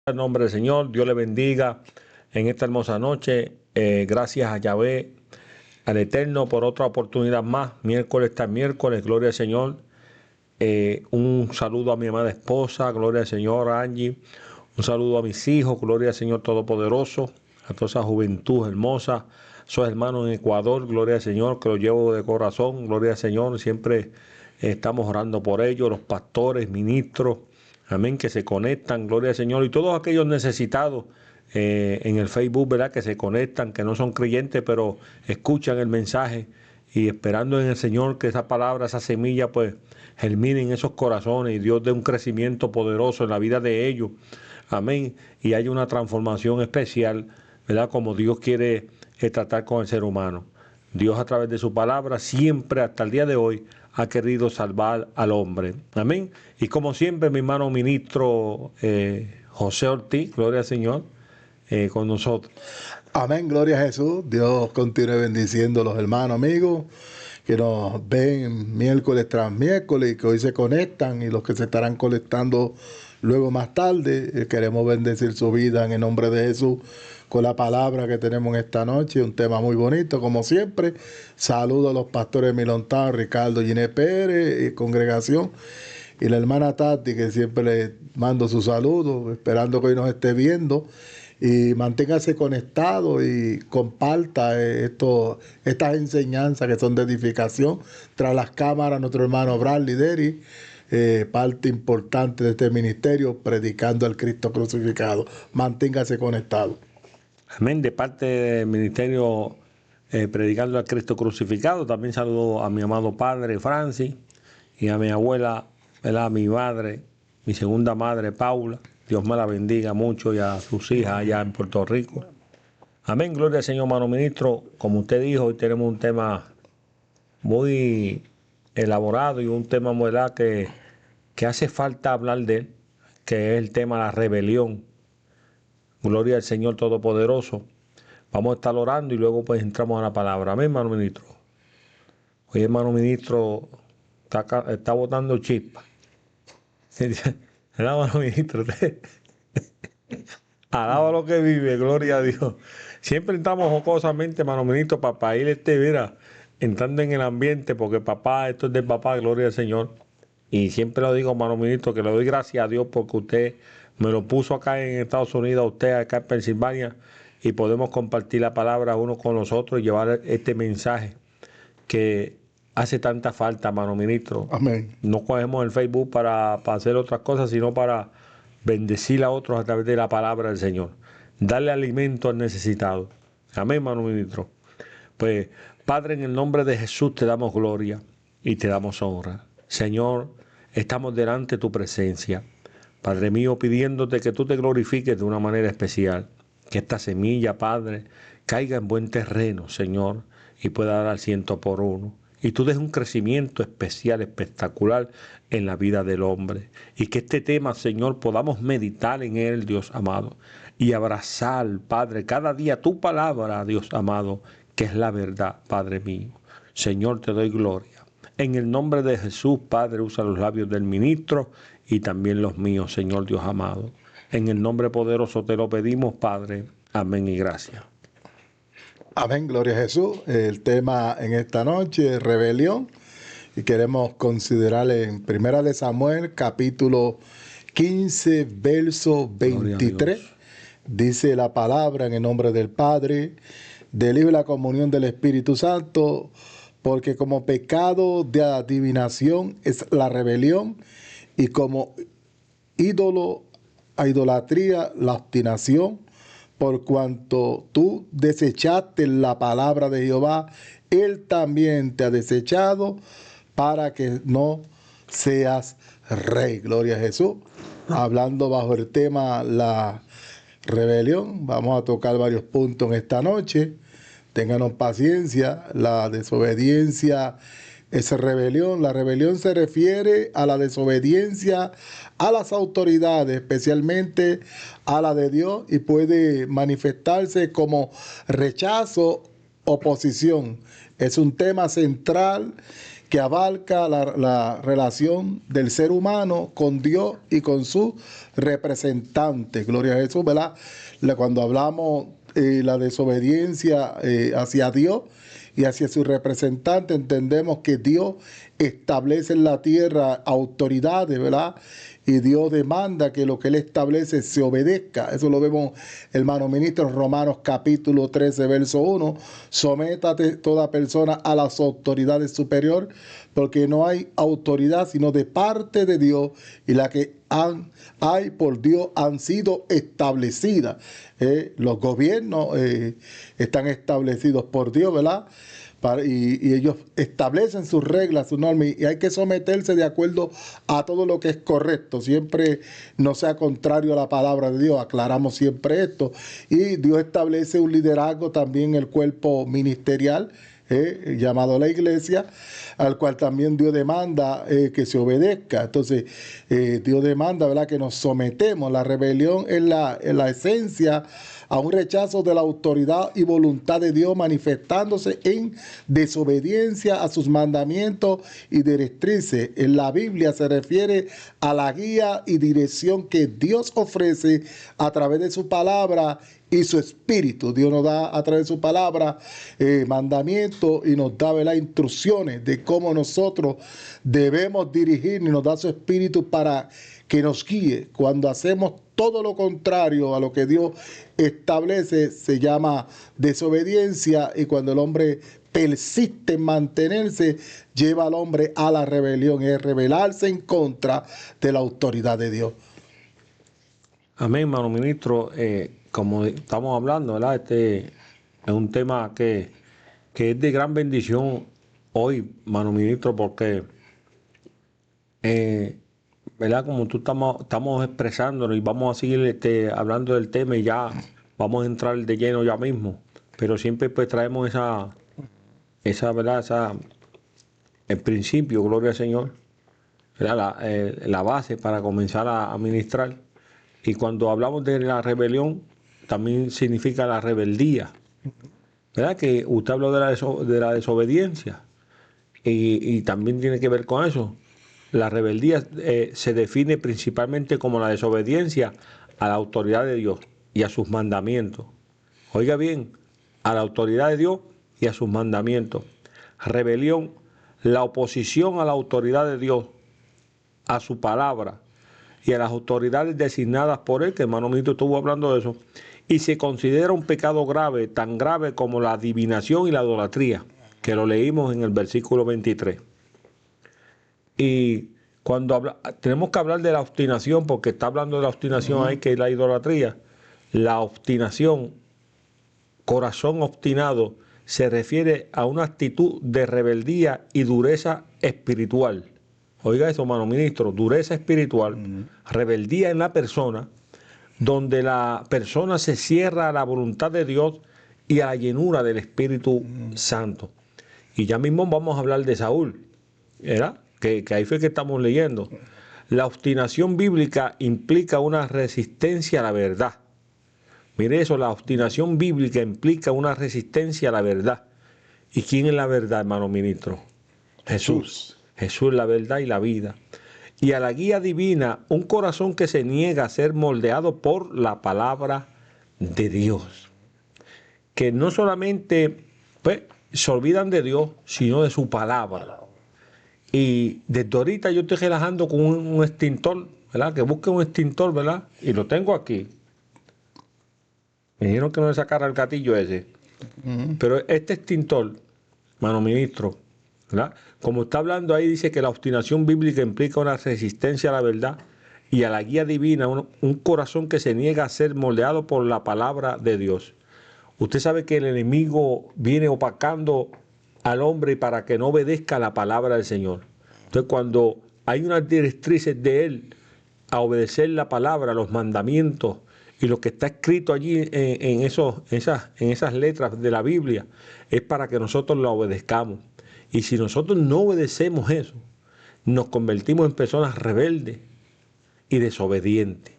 En nombre del Señor, Dios le bendiga en esta hermosa noche. Gracias a Yahvé, al Eterno, por otra oportunidad más. Miércoles tras miércoles, gloria al Señor. Un saludo a mi amada esposa, gloria al Señor, Angie. Un saludo a mis hijos, gloria al Señor Todopoderoso. A toda esa juventud hermosa. Soy hermano en Ecuador, gloria al Señor, que lo llevo de corazón, gloria al Señor. Siempre estamos orando por ellos, los pastores, ministros. Amén, que se conectan, gloria al Señor, y todos aquellos necesitados en el Facebook, ¿verdad? Que se conectan, que no son creyentes, pero escuchan el mensaje y esperando en el Señor que esa palabra, esa semilla, pues germine en esos corazones y Dios dé un crecimiento poderoso en la vida de ellos. Amén, y hay una transformación especial, ¿verdad? Como Dios quiere tratar con el ser humano. Dios a través de su palabra siempre hasta el día de hoy ha querido salvar al hombre. Amén. Y como siempre, mi hermano ministro José Ortiz, gloria al Señor, con nosotros. Amén, gloria a Jesús. Dios continúe bendiciendo a los hermanos, amigos, que nos ven miércoles tras miércoles y que hoy se conectan y los que se estarán conectando luego más tarde. Queremos bendecir su vida en el nombre de Jesús con la palabra que tenemos en esta noche, un tema muy bonito, como siempre. Saludo a los pastores Milontán, Ricardo Giné Pérez y congregación, y la hermana Tati, que siempre le mando su saludo, esperando que hoy nos esté viendo. Y manténgase conectado y comparta estas enseñanzas que son de edificación. Tras las cámaras, nuestro hermano Bradley Derry, parte importante de este ministerio, predicando al Cristo crucificado. Manténgase conectado. Amén. De parte del ministerio predicando al Cristo crucificado, también saludo a mi amado padre Francis y a mi abuela, ¿verdad? A mi madre, mi segunda madre Paula. Dios me la bendiga mucho y a sus hijas allá en Puerto Rico. Amén, gloria al Señor, hermano ministro. Como usted dijo, hoy tenemos un tema muy elaborado y un tema, ¿verdad?, que hace falta hablar de él, que es el tema de la rebelión. Gloria al Señor Todopoderoso. Vamos a estar orando y luego pues entramos a la palabra. Amén, hermano ministro. Hoy, hermano ministro, está botando chispa. Hermano ministro, alaba lo que vive, gloria a Dios. Siempre entramos jocosamente, hermano ministro, para ir mira, entrando en el ambiente, porque papá, esto es del papá, gloria al Señor. Y siempre lo digo, hermano ministro, que le doy gracias a Dios porque usted me lo puso acá en Estados Unidos, a usted acá en Pensilvania, y podemos compartir la palabra unos con los otros y llevar este mensaje que hace tanta falta, hermano ministro. Amén. No cogemos el Facebook para hacer otras cosas, sino para bendecir a otros a través de la palabra del Señor. Darle alimento al necesitado. Amén, hermano ministro. Pues, Padre, en el nombre de Jesús te damos gloria y te damos honra. Señor, estamos delante de tu presencia. Padre mío, pidiéndote que tú te glorifiques de una manera especial. Que esta semilla, Padre, caiga en buen terreno, Señor, y pueda dar al 100 por 1. Y tú des un crecimiento especial, espectacular en la vida del hombre. Y que este tema, Señor, podamos meditar en él, Dios amado. Y abrazar, Padre, cada día tu palabra, Dios amado, que es la verdad, Padre mío. Señor, te doy gloria. En el nombre de Jesús, Padre, usa los labios del ministro y también los míos, Señor Dios amado. En el nombre poderoso te lo pedimos, Padre. Amén y gracias. Amén, gloria a Jesús. El tema en esta noche es rebelión. Y queremos considerar en Primera de Samuel, capítulo 15, verso 23. Dice la palabra en el nombre del Padre, del Hijo y la comunión del Espíritu Santo, porque como pecado de adivinación es la rebelión, y como idolatría la obstinación, por cuanto tú desechaste la palabra de Jehová, Él también te ha desechado para que no seas rey. Gloria a Jesús. Hablando bajo el tema la rebelión, vamos a tocar varios puntos en esta noche. Ténganos paciencia. La desobediencia es rebelión. La rebelión se refiere a la desobediencia a las autoridades, especialmente a la de Dios, y puede manifestarse como rechazo, oposición. Es un tema central que abarca la relación del ser humano con Dios y con su representante. Gloria a Jesús, ¿verdad? Cuando hablamos la desobediencia hacia Dios y hacia su representante, entendemos que Dios establece en la tierra autoridades, ¿verdad? Y Dios demanda que lo que Él establece se obedezca. Eso lo vemos, hermano ministro, en Romanos capítulo 13, verso 1. Sométate toda persona a las autoridades superiores, porque no hay autoridad sino de parte de Dios, y la que hay por Dios han sido establecidas. Los gobiernos están establecidos por Dios, ¿verdad? Y ellos establecen sus reglas, sus normas, y hay que someterse de acuerdo a todo lo que es correcto, siempre no sea contrario a la palabra de Dios. Aclaramos siempre esto. Y Dios establece un liderazgo también en el cuerpo ministerial, llamado la iglesia, al cual también Dios demanda que se obedezca. Entonces, Dios demanda, ¿verdad?, que nos sometemos. La rebelión es la esencia a un rechazo de la autoridad y voluntad de Dios, manifestándose en desobediencia a sus mandamientos y directrices. En la Biblia se refiere a la guía y dirección que Dios ofrece a través de su palabra y su espíritu. Dios nos da a través de su palabra mandamientos y nos da, ¿verdad?, instrucciones de cómo nosotros debemos dirigirnos, y nos da su espíritu para que nos guíe. Cuando hacemos todo lo contrario a lo que Dios establece, se llama desobediencia, y cuando el hombre persiste en mantenerse, lleva al hombre a la rebelión, es rebelarse en contra de la autoridad de Dios. Amén, hermano ministro. Como estamos hablando, ¿verdad? Este es un tema que es de gran bendición hoy, hermano ministro, porque ¿verdad? Como tú estamos expresándonos, y vamos a seguir hablando del tema, y ya vamos a entrar de lleno ya mismo, pero siempre pues traemos ¿verdad? El principio, gloria al Señor, ¿verdad? La base para comenzar a ministrar. Y cuando hablamos de la rebelión, también significa la rebeldía, ¿verdad? Que usted habló de la desobediencia, y también tiene que ver con eso. La rebeldía se define principalmente como la desobediencia a la autoridad de Dios y a sus mandamientos. Oiga bien, a la autoridad de Dios y a sus mandamientos. Rebelión, la oposición a la autoridad de Dios, a su palabra y a las autoridades designadas por Él, que hermano ministro estuvo hablando de eso, y se considera un pecado grave, tan grave como la adivinación y la idolatría, que lo leímos en el versículo 23. Y cuando tenemos que hablar de la obstinación, porque está hablando de la obstinación ahí, que es la idolatría. La obstinación, corazón obstinado, se refiere a una actitud de rebeldía y dureza espiritual. Oiga eso, hermano ministro, dureza espiritual, rebeldía en la persona, donde la persona se cierra a la voluntad de Dios y a la llenura del Espíritu Santo. Y ya mismo vamos a hablar de Saúl, ¿verdad? Que ahí fue que estamos leyendo. La obstinación bíblica implica una resistencia a la verdad. Mire eso, la obstinación bíblica implica una resistencia a la verdad. ¿Y quién es la verdad, hermano ministro? Jesús. Jesús es la verdad y la vida. Y a la guía divina, un corazón que se niega a ser moldeado por la palabra de Dios. Que no solamente pues, se olvidan de Dios, sino de su palabra. Y desde ahorita yo estoy relajando con un extintor, ¿verdad? Que busque un extintor, ¿verdad? Y lo tengo aquí. Me dijeron que no le sacara el gatillo ese. Pero este extintor, hermano ministro, ¿verdad? Como está hablando ahí, dice que la obstinación bíblica implica una resistencia a la verdad y a la guía divina, un corazón que se niega a ser moldeado por la palabra de Dios. Usted sabe que el enemigo viene opacando al hombre para que no obedezca la palabra del Señor. Entonces, cuando hay unas directrices de Él a obedecer la palabra, los mandamientos y lo que está escrito allí en esas letras de la Biblia, es para que nosotros la obedezcamos. Y si nosotros no obedecemos eso, nos convertimos en personas rebeldes y desobedientes.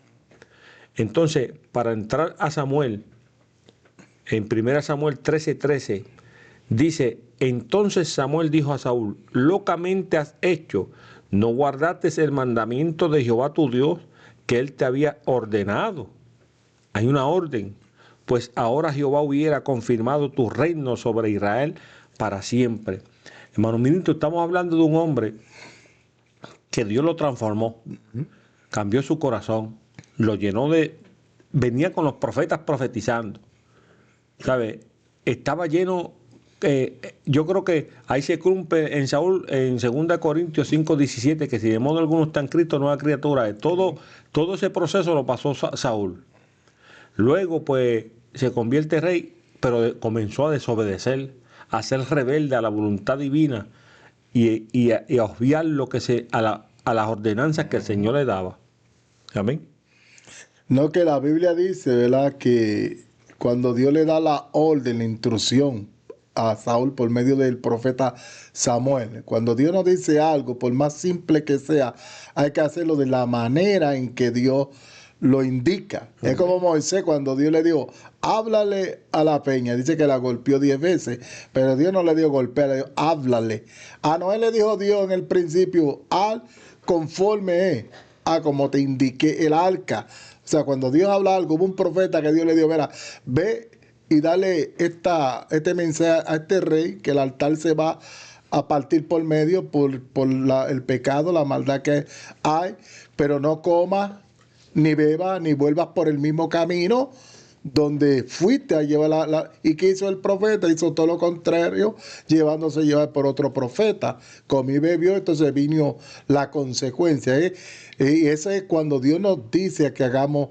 Entonces, para entrar a Samuel, en 1 Samuel 13:13, dice entonces Samuel dijo a Saúl: locamente has hecho, no guardaste el mandamiento de Jehová tu Dios que él te había ordenado. Hay una orden, pues ahora Jehová hubiera confirmado tu reino sobre Israel para siempre. Hermano ministro, estamos hablando de un hombre que Dios lo transformó, cambió su corazón, lo llenó de... Venía con los profetas profetizando, ¿sabe? Estaba lleno... yo creo que ahí se cumple en Saúl, en 2 Corintios 5:17, que si de modo alguno está en Cristo, nueva criatura. Todo ese proceso lo pasó Saúl. Luego, pues, se convierte rey, pero comenzó a desobedecer, a ser rebelde a la voluntad divina y a obviar a las ordenanzas que el Señor le daba. Amén. No, que la Biblia dice, ¿verdad?, que cuando Dios le da la orden, la instrucción a Saúl por medio del profeta Samuel, cuando Dios nos dice algo, por más simple que sea, hay que hacerlo de la manera en que Dios lo indica. Es como Moisés cuando Dios le dijo: háblale a la peña. Dice que la golpeó 10 veces, pero Dios no le dio golpear, le dijo: háblale. A Noé le dijo Dios en el principio: conforme a como te indiqué el arca. O sea, cuando Dios habla algo, hubo un profeta que Dios le dio: mira, ve y dale este mensaje a este rey, que el altar se va a partir por medio por el pecado, la maldad que hay, pero no comas, ni bebas, ni vuelvas por el mismo camino donde fuiste a llevar ¿Y qué hizo el profeta? Hizo todo lo contrario, llevándose a llevar por otro profeta. Comió y bebió, entonces vino la consecuencia. Y eso es cuando Dios nos dice que hagamos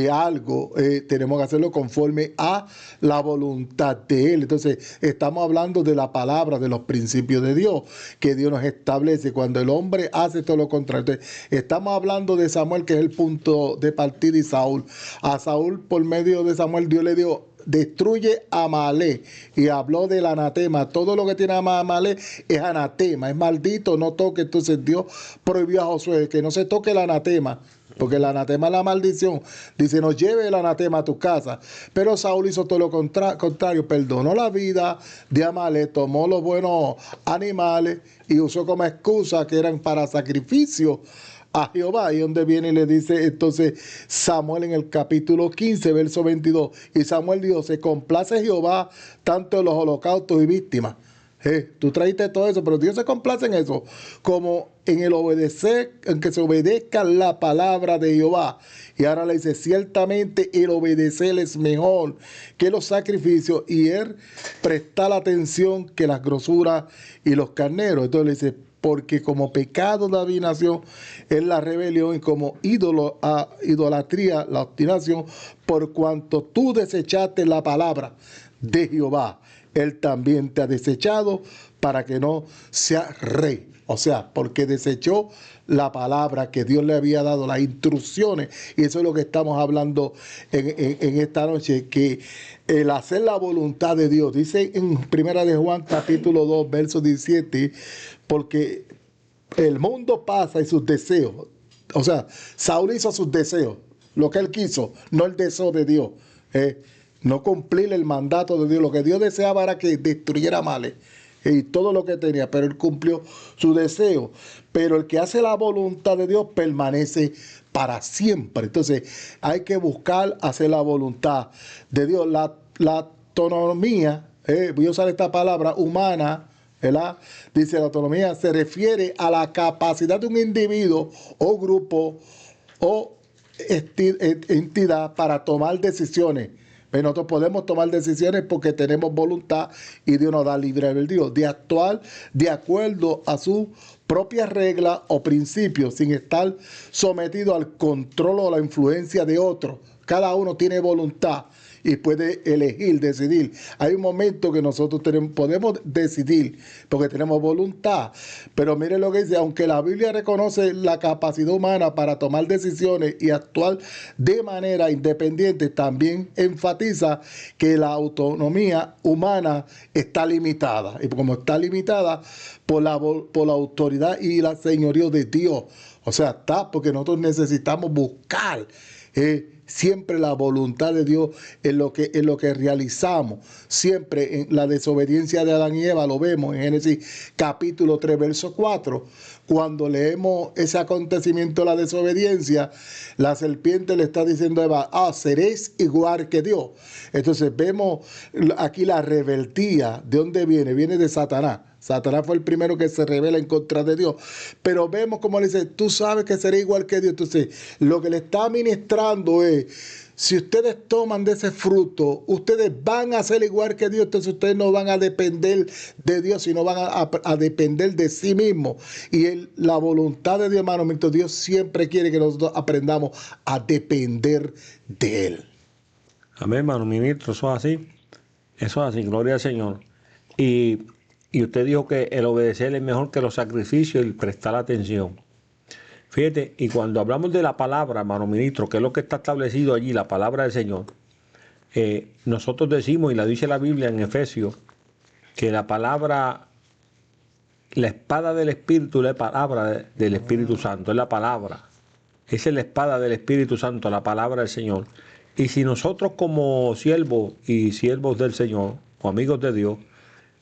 algo, tenemos que hacerlo conforme a la voluntad de Él. Entonces, estamos hablando de la palabra, de los principios de Dios, que Dios nos establece cuando el hombre hace todo lo contrario. Entonces, estamos hablando de Samuel, que es el punto de partida, y Saúl. A Saúl, por medio de Samuel, Dios le dio: destruye a Amalek, y habló del anatema. Todo lo que tiene Amalek es anatema, es maldito, no toque. Entonces Dios prohibió a Josué que no se toque el anatema, porque el anatema es la maldición. Dice: no lleve el anatema a tu casa. Pero Saúl hizo todo lo contrario, perdonó la vida de Amalek, tomó los buenos animales y usó como excusa que eran para sacrificio a Jehová. Y donde viene y le dice entonces Samuel en el capítulo 15, verso 22. Y Samuel dijo: se complace Jehová tanto en los holocaustos y víctimas. Tú traíste todo eso, pero Dios se complace en eso, como en el obedecer, en que se obedezca la palabra de Jehová. Y ahora le dice: ciertamente el obedecer es mejor que los sacrificios, y él prestar la atención que las grosuras y los carneros. Entonces le dice: porque como pecado de adivinación es la rebelión, y como idolatría la obstinación, por cuanto tú desechaste la palabra de Jehová, él también te ha desechado para que no seas rey. O sea, porque desechó la palabra que Dios le había dado, las instrucciones. Y eso es lo que estamos hablando en esta noche, que el hacer la voluntad de Dios. Dice en 1 de Juan capítulo 2, verso 17, porque el mundo pasa y sus deseos. O sea, Saúl hizo sus deseos, lo que él quiso, no el deseo de Dios. No cumplir el mandato de Dios. Lo que Dios deseaba era que destruyera males y todo lo que tenía, pero él cumplió su deseo. Pero el que hace la voluntad de Dios permanece para siempre. Entonces hay que buscar hacer la voluntad de Dios. La autonomía, voy a usar esta palabra, humana, ¿verdad? Dice: la autonomía se refiere a la capacidad de un individuo o grupo o entidad para tomar decisiones. Pero nosotros podemos tomar decisiones porque tenemos voluntad, y Dios nos da libre albedrío de actuar de acuerdo a sus propias reglas o principios, sin estar sometido al control o la influencia de otros. Cada uno tiene voluntad y puede elegir, decidir. Hay un momento que nosotros podemos decidir porque tenemos voluntad. Pero miren lo que dice: aunque la Biblia reconoce la capacidad humana para tomar decisiones y actuar de manera independiente, también enfatiza que la autonomía humana está limitada. Y como está limitada por la autoridad y la señorío de Dios. O sea, está porque nosotros necesitamos buscar siempre la voluntad de Dios en lo que realizamos. Siempre en la desobediencia de Adán y Eva lo vemos en Génesis capítulo 3, verso 4. Cuando leemos ese acontecimiento de la desobediencia, la serpiente le está diciendo a Eva, seréis igual que Dios. Entonces vemos aquí la rebeldía. ¿De dónde viene? Viene de Satanás. Satanás fue el primero que se rebela en contra de Dios. Pero vemos como le dice, tú sabes que seré igual que Dios. Entonces, lo que le está ministrando es, si ustedes toman de ese fruto, ustedes van a ser igual que Dios. Entonces, ustedes no van a depender de Dios, sino van a depender de sí mismos. Y la voluntad de Dios, hermano, Dios siempre quiere que nosotros aprendamos a depender de Él. Amén, hermano ministro, eso es así. Eso es así, gloria al Señor. Y usted dijo que el obedecer es mejor que los sacrificios y el prestar atención. Fíjate, y cuando hablamos de la palabra, hermano ministro, que es lo que está establecido allí, la palabra del Señor, nosotros decimos, y la dice la Biblia en Efesios, que la palabra, la espada del Espíritu es la palabra del Espíritu Santo, es la palabra. Esa es la espada del Espíritu Santo, la palabra del Señor. Y si nosotros como siervos y siervos del Señor, o amigos de Dios,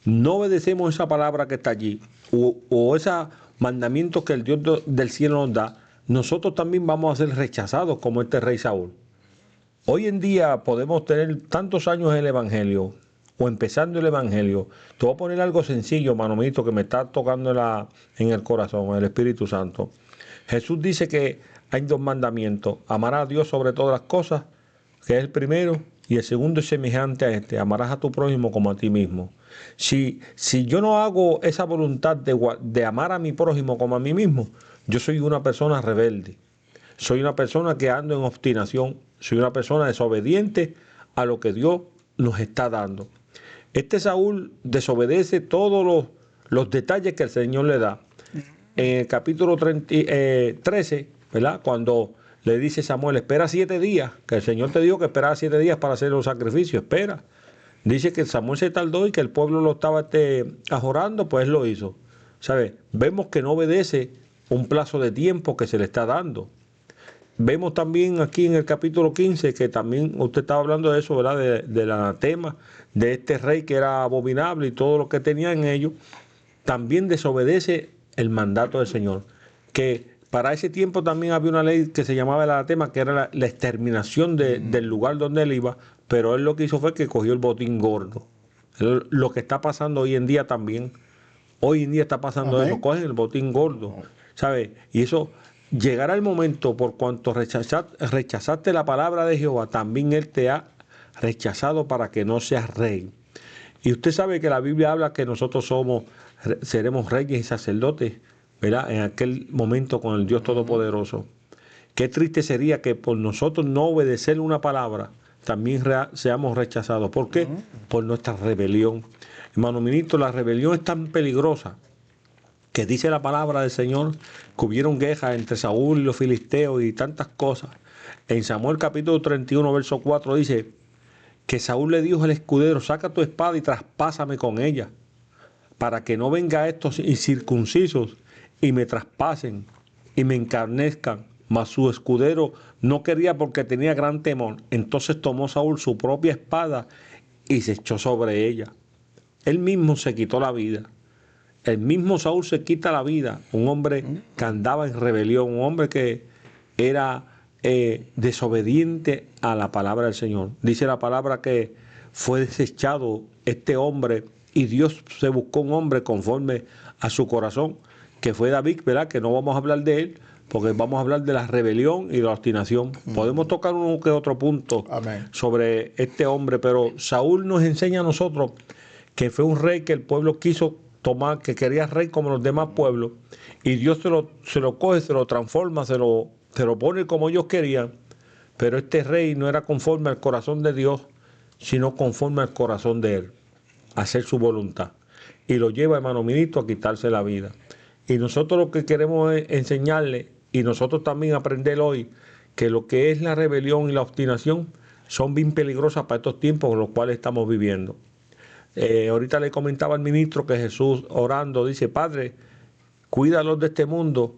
no obedecemos esa palabra que está allí, o esos mandamientos que el Dios del cielo nos da, nosotros también vamos a ser rechazados como este rey Saúl. Hoy en día podemos tener tantos años en el Evangelio, o empezando el Evangelio. Te voy a poner algo sencillo, hermano mío, que me está tocando en el corazón, en el Espíritu Santo. Jesús dice que hay dos mandamientos: amar a Dios sobre todas las cosas, que es el primero, y el segundo es semejante a este: amarás a tu prójimo como a ti mismo. Si yo no hago esa voluntad de amar a mi prójimo como a mí mismo, yo soy una persona rebelde. Soy una persona que ando en obstinación. Soy una persona desobediente a lo que Dios nos está dando. Este Saúl desobedece todos los detalles que el Señor le da. En el capítulo 13, ¿verdad? Cuando le dice Samuel, espera 7 días, que el Señor te dijo que esperaba 7 días para hacer los sacrificios, espera. Dice que Samuel se tardó y que el pueblo lo estaba ajorando, pues lo hizo. ¿Sabe? Vemos que no obedece un plazo de tiempo que se le está dando. Vemos también aquí en el capítulo 15, que también usted estaba hablando de eso, ¿verdad? Del anatema, de este rey que era abominable y todo lo que tenía en ello. También desobedece el mandato del Señor. Que para ese tiempo también había una ley que se llamaba el anatema, que era la exterminación del lugar donde él iba, pero él lo que hizo fue que cogió el botín gordo. Lo que está pasando hoy en día también. Hoy en día está pasando eso, cogen el botín gordo, ¿sabes? Y eso, llegará el momento, por cuanto rechazaste la palabra de Jehová, también Él te ha rechazado para que no seas rey. Y usted sabe que la Biblia habla que nosotros seremos reyes y sacerdotes, ¿verdad? En aquel momento con el Dios Todopoderoso. Qué triste sería que por nosotros no obedecer una palabra, también seamos rechazados. ¿Por qué? Por nuestra rebelión. Hermano ministro, la rebelión es tan peligrosa que dice la palabra del Señor que hubieron guerras entre Saúl y los filisteos y tantas cosas. En Samuel capítulo 31, verso 4 dice que Saúl le dijo al escudero: saca tu espada y traspásame con ella, para que no venga estos incircuncisos y me traspasen y me encarnezcan. Mas su escudero no quería porque tenía gran temor. Entonces tomó Saúl su propia espada y se echó sobre ella. Él mismo se quitó la vida. El mismo Saúl se quita la vida. Un hombre que andaba en rebelión, un hombre que era desobediente a la palabra del Señor. Dice la palabra que fue desechado este hombre y Dios se buscó un hombre conforme a su corazón, que fue David, ¿verdad? Que no vamos a hablar de él, porque vamos a hablar de la rebelión y de la obstinación. Podemos tocar uno que otro punto sobre este hombre, pero Saúl nos enseña a nosotros que fue un rey que el pueblo quiso tomar, que quería rey como los demás pueblos, y Dios se lo coge, se lo transforma, se lo pone como ellos querían, pero este rey no era conforme al corazón de Dios, sino conforme al corazón de él, a hacer su voluntad, y lo lleva, hermano ministro, a quitarse la vida. Y nosotros lo que queremos es enseñarle, y nosotros también aprender hoy, que lo que es la rebelión y la obstinación son bien peligrosas para estos tiempos en los cuales estamos viviendo. Ahorita le comentaba al ministro que Jesús, orando, dice: Padre, cuídalos de este mundo,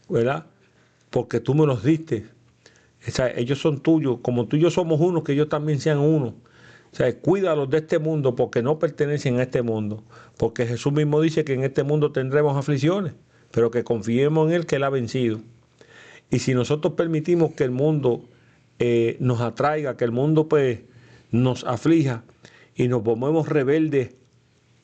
¿verdad? Porque tú me los diste. O sea, ellos son tuyos, como tú y yo somos uno, que ellos también sean uno. O sea, cuídalos de este mundo porque no pertenecen a este mundo. Porque Jesús mismo dice que en este mundo tendremos aflicciones, pero que confiemos en Él que Él ha vencido. Y si nosotros permitimos que el mundo nos atraiga, que el mundo pues nos aflija y nos volvemos rebeldes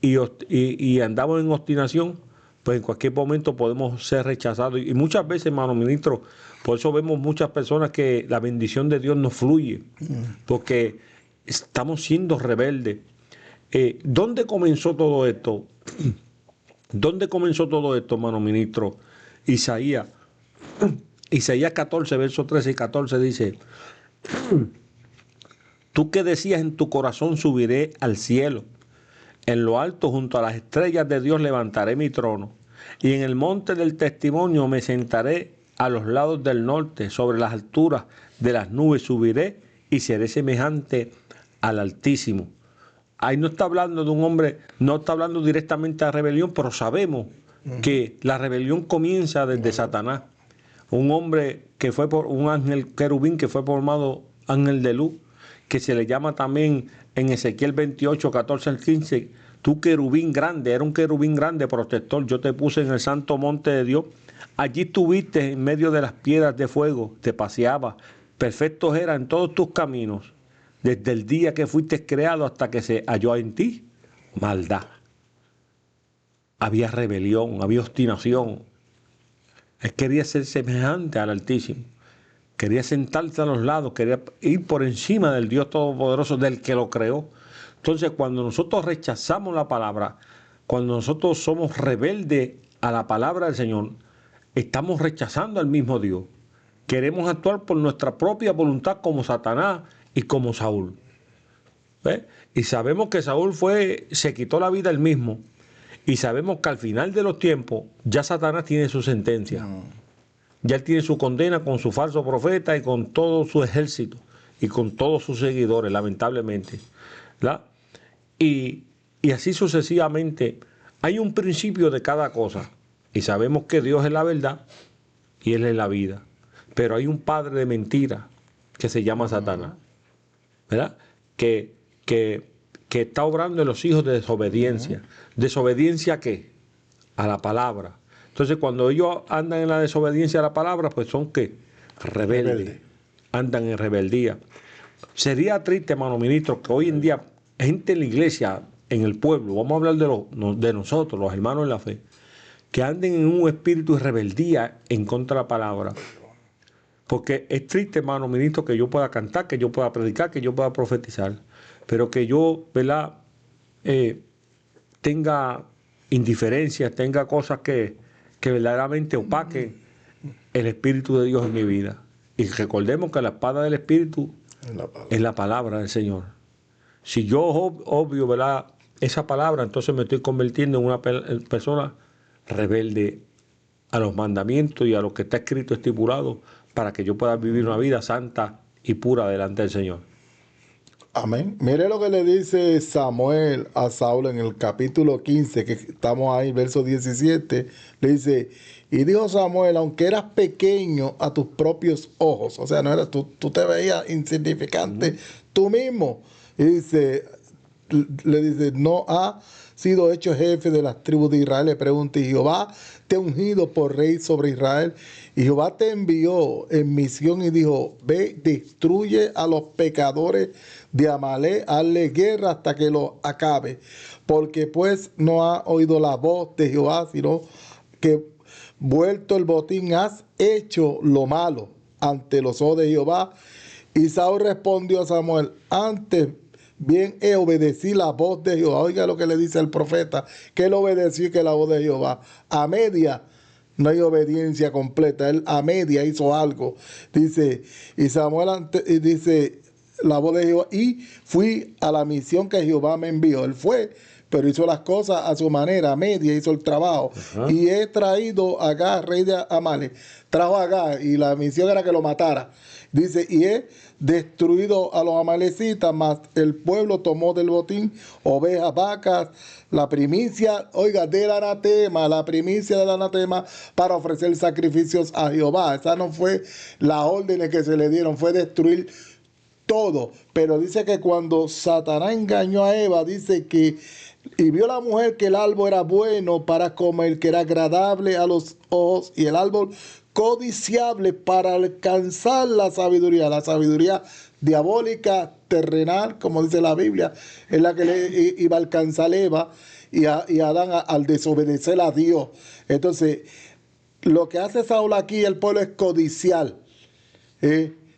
y andamos en obstinación, pues en cualquier momento podemos ser rechazados. Y muchas veces, hermano ministro, por eso vemos muchas personas que la bendición de Dios no fluye, porque estamos siendo rebeldes. ¿Dónde comenzó todo esto? ¿Dónde comenzó todo esto, hermano ministro? Isaías 14, versos 13 y 14 dice: tú que decías en tu corazón, subiré al cielo, en lo alto junto a las estrellas de Dios levantaré mi trono, y en el monte del testimonio me sentaré a los lados del norte, sobre las alturas de las nubes subiré y seré semejante al Altísimo. Ahí no está hablando de un hombre, no está hablando directamente de rebelión, pero sabemos que la rebelión comienza desde Satanás. Un hombre que fue por un ángel querubín que fue formado ángel de luz, que se le llama también en Ezequiel 28, 14 al 15, tú querubín grande, era un querubín grande protector, yo te puse en el santo monte de Dios, allí estuviste en medio de las piedras de fuego, te paseabas, perfectos eran todos tus caminos, desde el día que fuiste creado hasta que se halló en ti maldad. Había rebelión, había obstinación. Él quería ser semejante al Altísimo. Quería sentarse a los lados, quería ir por encima del Dios Todopoderoso, del que lo creó. Entonces, cuando nosotros rechazamos la palabra, cuando nosotros somos rebeldes a la palabra del Señor, estamos rechazando al mismo Dios. Queremos actuar por nuestra propia voluntad como Satanás y como Saúl. ¿Ves? Y sabemos que Saúl se quitó la vida él mismo. Y sabemos que al final de los tiempos ya Satanás tiene su sentencia. Ya él tiene su condena con su falso profeta y con todo su ejército y con todos sus seguidores, lamentablemente. ¿Verdad? Y así sucesivamente. Hay un principio de cada cosa. Y sabemos que Dios es la verdad y Él es la vida. Pero hay un padre de mentira que se llama Satanás. ¿Verdad? Que está obrando en los hijos de desobediencia. ¿Desobediencia a qué? A la palabra. Entonces, cuando ellos andan en la desobediencia a la palabra, pues son ¿qué? Rebeldes. Andan en rebeldía. Sería triste, hermano ministro, que hoy en día gente en la iglesia, en el pueblo, vamos a hablar de nosotros, los hermanos en la fe, que anden en un espíritu de rebeldía en contra de la palabra. Porque es triste, hermano ministro, que yo pueda cantar, que yo pueda predicar, que yo pueda profetizar, pero que yo, ¿verdad?, tenga indiferencia, tenga cosas que verdaderamente opaquen el Espíritu de Dios en mi vida. Y recordemos que la espada del Espíritu es la palabra del Señor. Si yo obvio, ¿verdad?, esa palabra, entonces me estoy convirtiendo en una persona rebelde a los mandamientos y a lo que está escrito, estipulado, para que yo pueda vivir una vida santa y pura delante del Señor. Amén. Mire lo que le dice Samuel a Saúl en el capítulo 15, que estamos ahí, verso 17. Le dice, y dijo Samuel, aunque eras pequeño a tus propios ojos, o sea, no eras tú te veías insignificante tú mismo. Y le dice, no ha sido hecho jefe de las tribus de Israel. Le pregunta, y Jehová te ha ungido por rey sobre Israel. Y Jehová te envió en misión y dijo, ve, destruye a los pecadores de Amalek, hazle guerra hasta que lo acabe. Porque pues no ha oído la voz de Jehová, sino que vuelto el botín has hecho lo malo ante los ojos de Jehová. Y Saúl respondió a Samuel, antes bien obedecí la voz de Jehová. Oiga lo que le dice el profeta, que él obedeció que la voz de Jehová. A media no hay obediencia completa, él a media hizo algo. Dice, y Samuel dice la voz de Jehová, y fui a la misión que Jehová me envió. Él fue, pero hizo las cosas a su manera, a media hizo el trabajo. Y he traído a Agag, rey de Amalek. Trajo a Agag y la misión era que lo matara. Dice, y he destruido a los amalecitas, mas el pueblo tomó del botín ovejas, vacas, la primicia, oiga, del anatema, la primicia del anatema para ofrecer sacrificios a Jehová. Esa no fue la orden que se le dieron, fue destruir todo. Pero dice que cuando Satanás engañó a Eva, dice que y vio la mujer que el árbol era bueno para comer, que era agradable a los ojos, y el árbol codiciable para alcanzar la sabiduría diabólica, terrenal, como dice la Biblia, es la que le iba a alcanzar Eva y Adán al desobedecer a Dios. Entonces, lo que hace Saúl aquí, el pueblo, es codiciar.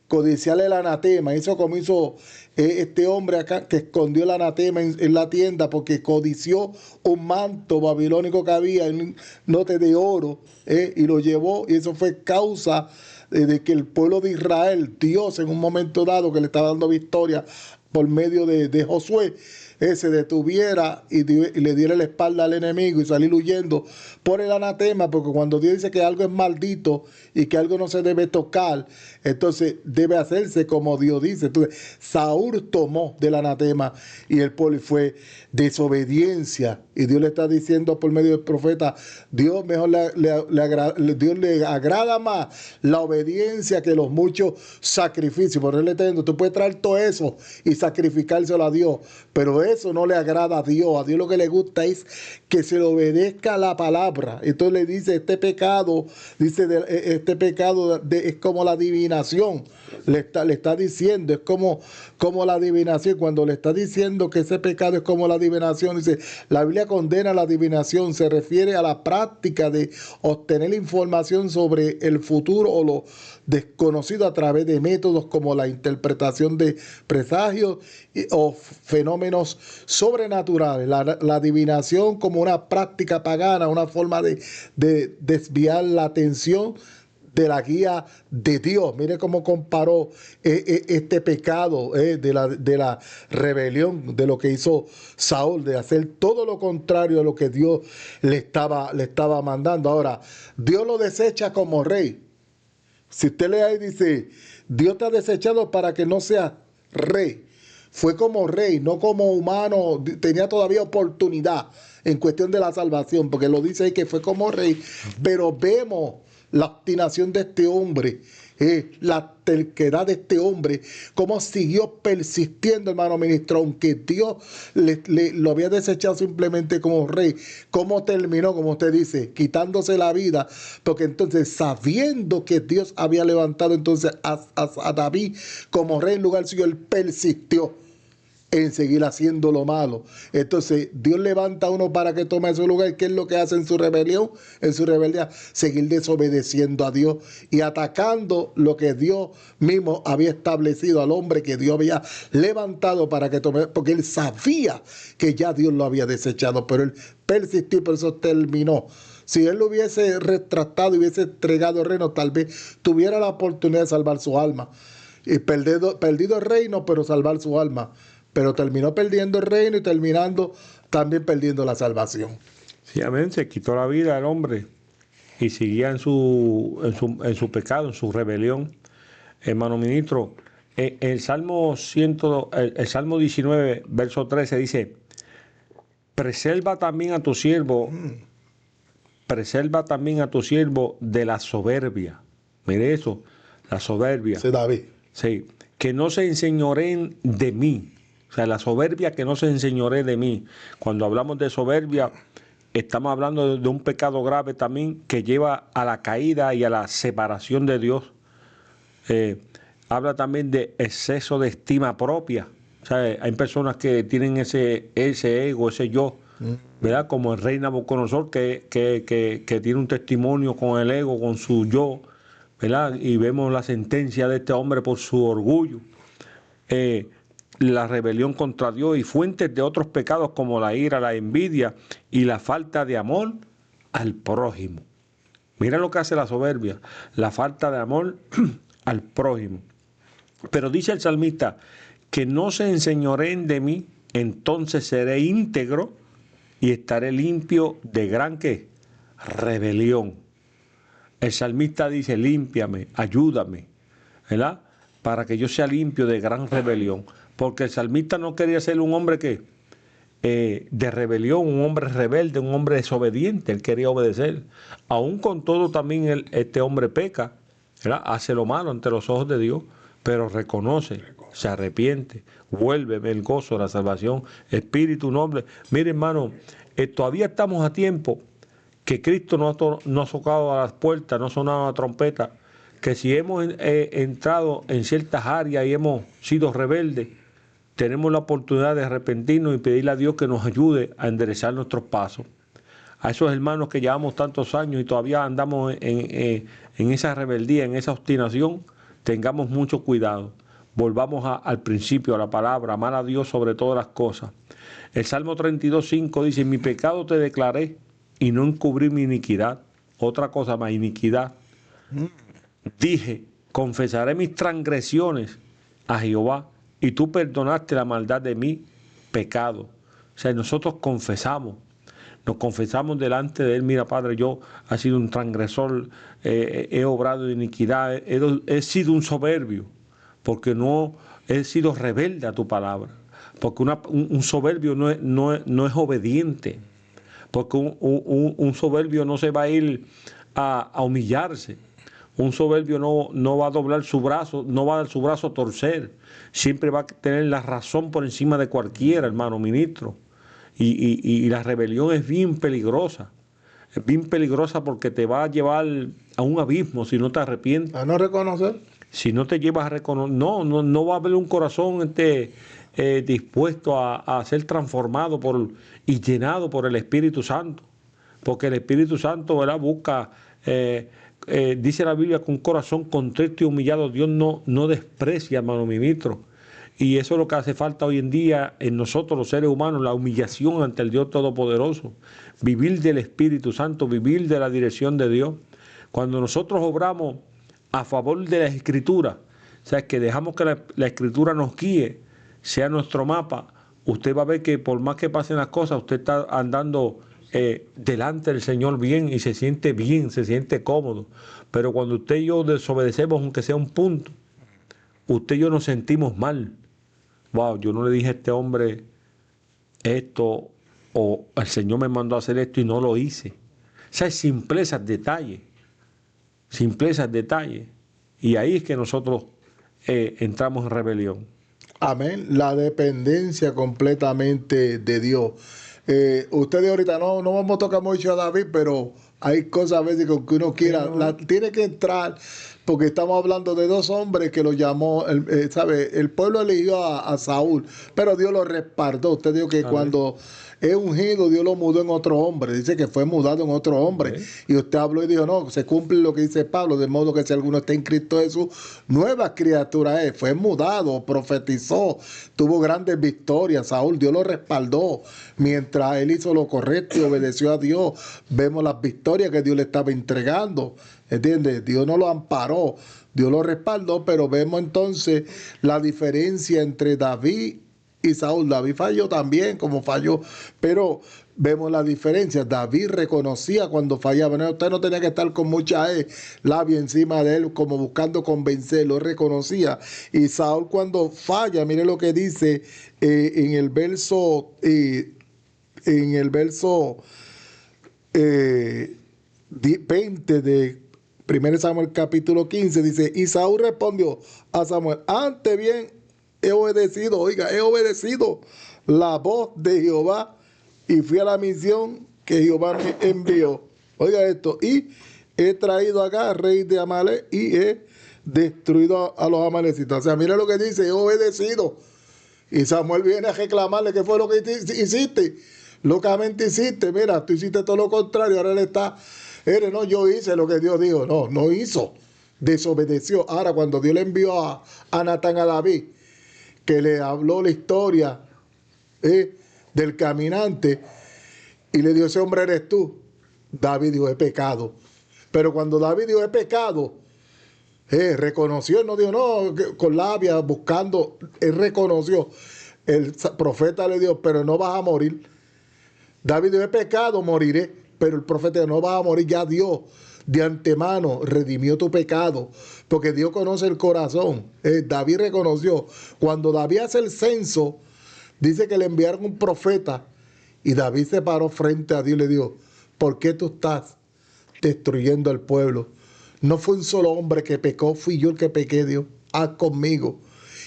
Codiciar el anatema. Eso como hizo este hombre acá que escondió el anatema en la tienda porque codició un manto babilónico que había en un note de oro, y lo llevó, y eso fue causa de que el pueblo de Israel, Dios en un momento dado que le estaba dando victoria por medio de Josué, se detuviera y le diera la espalda al enemigo y salir huyendo por el anatema, porque cuando Dios dice que algo es maldito y que algo no se debe tocar, entonces debe hacerse como Dios dice. Entonces Saúl tomó del anatema y el pueblo fue desobediencia, y Dios le está diciendo por medio del profeta, Dios mejor Dios le agrada más la obediencia que los muchos sacrificios. Por él le está diciendo, tú puedes traer todo eso y sacrificárselo a Dios, pero eso no le agrada a Dios. A Dios lo que le gusta es que se le obedezca la palabra. Entonces le dice, este pecado, es como la adivinación. Le está diciendo, es como la adivinación. Cuando le está diciendo que ese pecado es como la adivinación, dice, la Biblia condena la adivinación, se refiere a la práctica de obtener información sobre el futuro o lo desconocido a través de métodos como la interpretación de presagios o fenómenos sobrenaturales. La adivinación como una práctica pagana, una forma de desviar la atención de la guía de Dios. Mire cómo comparó este pecado de la rebelión, de lo que hizo Saúl, de hacer todo lo contrario a lo que Dios le estaba mandando. Ahora, Dios lo desecha como rey. Si usted lee ahí, dice, Dios te ha desechado para que no seas rey. Fue como rey, no como humano. Tenía todavía oportunidad en cuestión de la salvación, porque lo dice ahí que fue como rey. Pero vemos la obstinación de este hombre, la terquedad de este hombre, cómo siguió persistiendo, hermano ministro, aunque Dios lo había desechado simplemente como rey. Cómo terminó, como usted dice, quitándose la vida, porque entonces, sabiendo que Dios había levantado entonces a David como rey en lugar suyo, él persistió en seguir haciendo lo malo. Entonces Dios levanta a uno para que tome su lugar. ¿Qué es lo que hace en su rebelión? En su rebeldía, seguir desobedeciendo a Dios y atacando lo que Dios mismo había establecido al hombre que Dios había levantado para que tome, porque él sabía que ya Dios lo había desechado, pero él persistió y por eso terminó. Si él lo hubiese retractado y hubiese entregado el reino, tal vez tuviera la oportunidad de salvar su alma. Y perdido el reino, pero salvar su alma. Pero terminó perdiendo el reino y terminando también perdiendo la salvación. Sí, amén. Se quitó la vida al hombre y seguía en su pecado, en su rebelión. Hermano ministro, el Salmo 19, verso 13 dice, preserva también a tu siervo de la soberbia. Mire eso, la soberbia. Sí, David. Sí, que no se enseñoreen de mí. O sea, la soberbia que no se enseñoree de mí. Cuando hablamos de soberbia, estamos hablando de un pecado grave también que lleva a la caída y a la separación de Dios. Habla también de exceso de estima propia. O sea, hay personas que tienen ese ego, ese yo, ¿verdad? Como el rey Nabucodonosor, que tiene un testimonio con el ego, con su yo, ¿verdad? Y vemos la sentencia de este hombre por su orgullo. La rebelión contra Dios y fuentes de otros pecados como la ira, la envidia y la falta de amor al prójimo. Mira lo que hace la soberbia, la falta de amor al prójimo. Pero dice el salmista, que no se enseñoreen de mí, entonces seré íntegro y estaré limpio de gran ¿qué? Rebelión. El salmista dice, límpiame, ayúdame, ¿verdad? para que yo sea limpio de gran rebelión. Porque el salmista no quería ser un hombre de rebelión, un hombre rebelde, un hombre desobediente. Él quería obedecer. Aún con todo también este hombre peca, ¿verdad? Hace lo malo ante los ojos de Dios, pero reconoce, se arrepiente, vuelve el gozo, la salvación, espíritu noble. Mire, hermano, todavía estamos a tiempo que Cristo no ha tocado a las puertas, no ha sonado la trompeta, que si hemos entrado en ciertas áreas y hemos sido rebeldes, tenemos la oportunidad de arrepentirnos y pedirle a Dios que nos ayude a enderezar nuestros pasos. A esos hermanos que llevamos tantos años y todavía andamos en esa rebeldía, en esa obstinación, tengamos mucho cuidado. Volvamos al principio, a la palabra, amar a Dios sobre todas las cosas. El Salmo 32:5 dice: mi pecado te declaré y no encubrí mi iniquidad. Otra cosa más, iniquidad. Dije: confesaré mis transgresiones a Jehová, y tú perdonaste la maldad de mi pecado. O sea, nosotros nos confesamos delante de Él. Mira, Padre, yo he sido un transgresor, he obrado de iniquidad, he sido un soberbio, porque no he sido rebelde a tu palabra. Porque un soberbio no es obediente. Porque un soberbio no se va a ir a humillarse. Un soberbio no va a doblar su brazo, no va a dar su brazo a torcer. Siempre va a tener la razón por encima de cualquiera, hermano ministro. Y la rebelión es bien peligrosa. Es bien peligrosa porque te va a llevar a un abismo si no te arrepientes. ¿A no reconocer? Si no te llevas a reconocer, no va a haber un corazón dispuesto a ser transformado y llenado por el Espíritu Santo. Porque el Espíritu Santo, ¿verdad?, busca, dice la Biblia, con un corazón contrito y humillado Dios no desprecia, hermano ministro. Y eso es lo que hace falta hoy en día en nosotros los seres humanos, la humillación ante el Dios Todopoderoso. Vivir del Espíritu Santo, vivir de la dirección de Dios. Cuando nosotros obramos a favor de la Escritura, o sea, que dejamos que la Escritura nos guíe, sea nuestro mapa, usted va a ver que por más que pasen las cosas, usted está andando delante del Señor bien y se siente bien, se siente cómodo. Pero cuando usted y yo desobedecemos, aunque sea un punto, usted y yo nos sentimos mal. Wow, yo no le dije a este hombre esto, o el Señor me mandó a hacer esto y no lo hice. O sea, simplezas, detalles. Simplezas, detalles. Y ahí es que nosotros entramos en rebelión. Amén. La dependencia completamente de Dios. Ustedes ahorita no vamos a tocar mucho a David, pero hay cosas a veces que uno quiera, tiene que entrar, porque estamos hablando de dos hombres que lo llamó, ¿sabe? El pueblo eligió a Saúl, pero Dios lo respaldó. Usted dijo que amén, cuando es ungido, Dios lo mudó en otro hombre. Dice que fue mudado en otro hombre. Amén. Y usted habló y dijo, no, se cumple lo que dice Pablo, de modo que si alguno está en Cristo Jesús, nueva criatura es. Fue mudado, profetizó, tuvo grandes victorias. Saúl, Dios lo respaldó. Mientras él hizo lo correcto y obedeció a Dios, vemos las victorias que Dios le estaba entregando. ¿Entiendes? Dios no lo amparó, Dios lo respaldó, pero vemos entonces la diferencia entre David y Saúl. David falló también, como falló, pero vemos la diferencia. David reconocía cuando fallaba. No, usted no tenía que estar con mucha labia encima de él, como buscando convencerlo, reconocía. Y Saúl cuando falla, mire lo que dice en el verso 20 de 1 Samuel capítulo 15, dice, y Saúl respondió a Samuel, antes bien he obedecido la voz de Jehová y fui a la misión que Jehová me envió. Oiga esto, y he traído acá rey de Amalek y he destruido a los amalecitas. O sea, mira lo que dice, he obedecido. Y Samuel viene a reclamarle qué fue lo que hiciste. Locamente hiciste, mira, tú hiciste todo lo contrario, ahora él está... no, yo hice lo que Dios dijo. No hizo. Desobedeció. Ahora, cuando Dios le envió a Natán a David, que le habló la historia del caminante, y le dijo, ese hombre eres tú. David dijo, he pecado. Pero cuando David dijo, he pecado, reconoció, él no dijo, no, con labia, buscando, él reconoció. El profeta le dijo, pero no vas a morir. David dijo, he pecado, moriré. Pero el profeta dijo, no vas a morir, ya Dios de antemano redimió tu pecado, porque Dios conoce el corazón. David reconoció, cuando David hace el censo, dice que le enviaron un profeta, y David se paró frente a Dios y le dijo, ¿por qué tú estás destruyendo al pueblo? No fue un solo hombre que pecó, fui yo el que pequé, Dios, haz conmigo.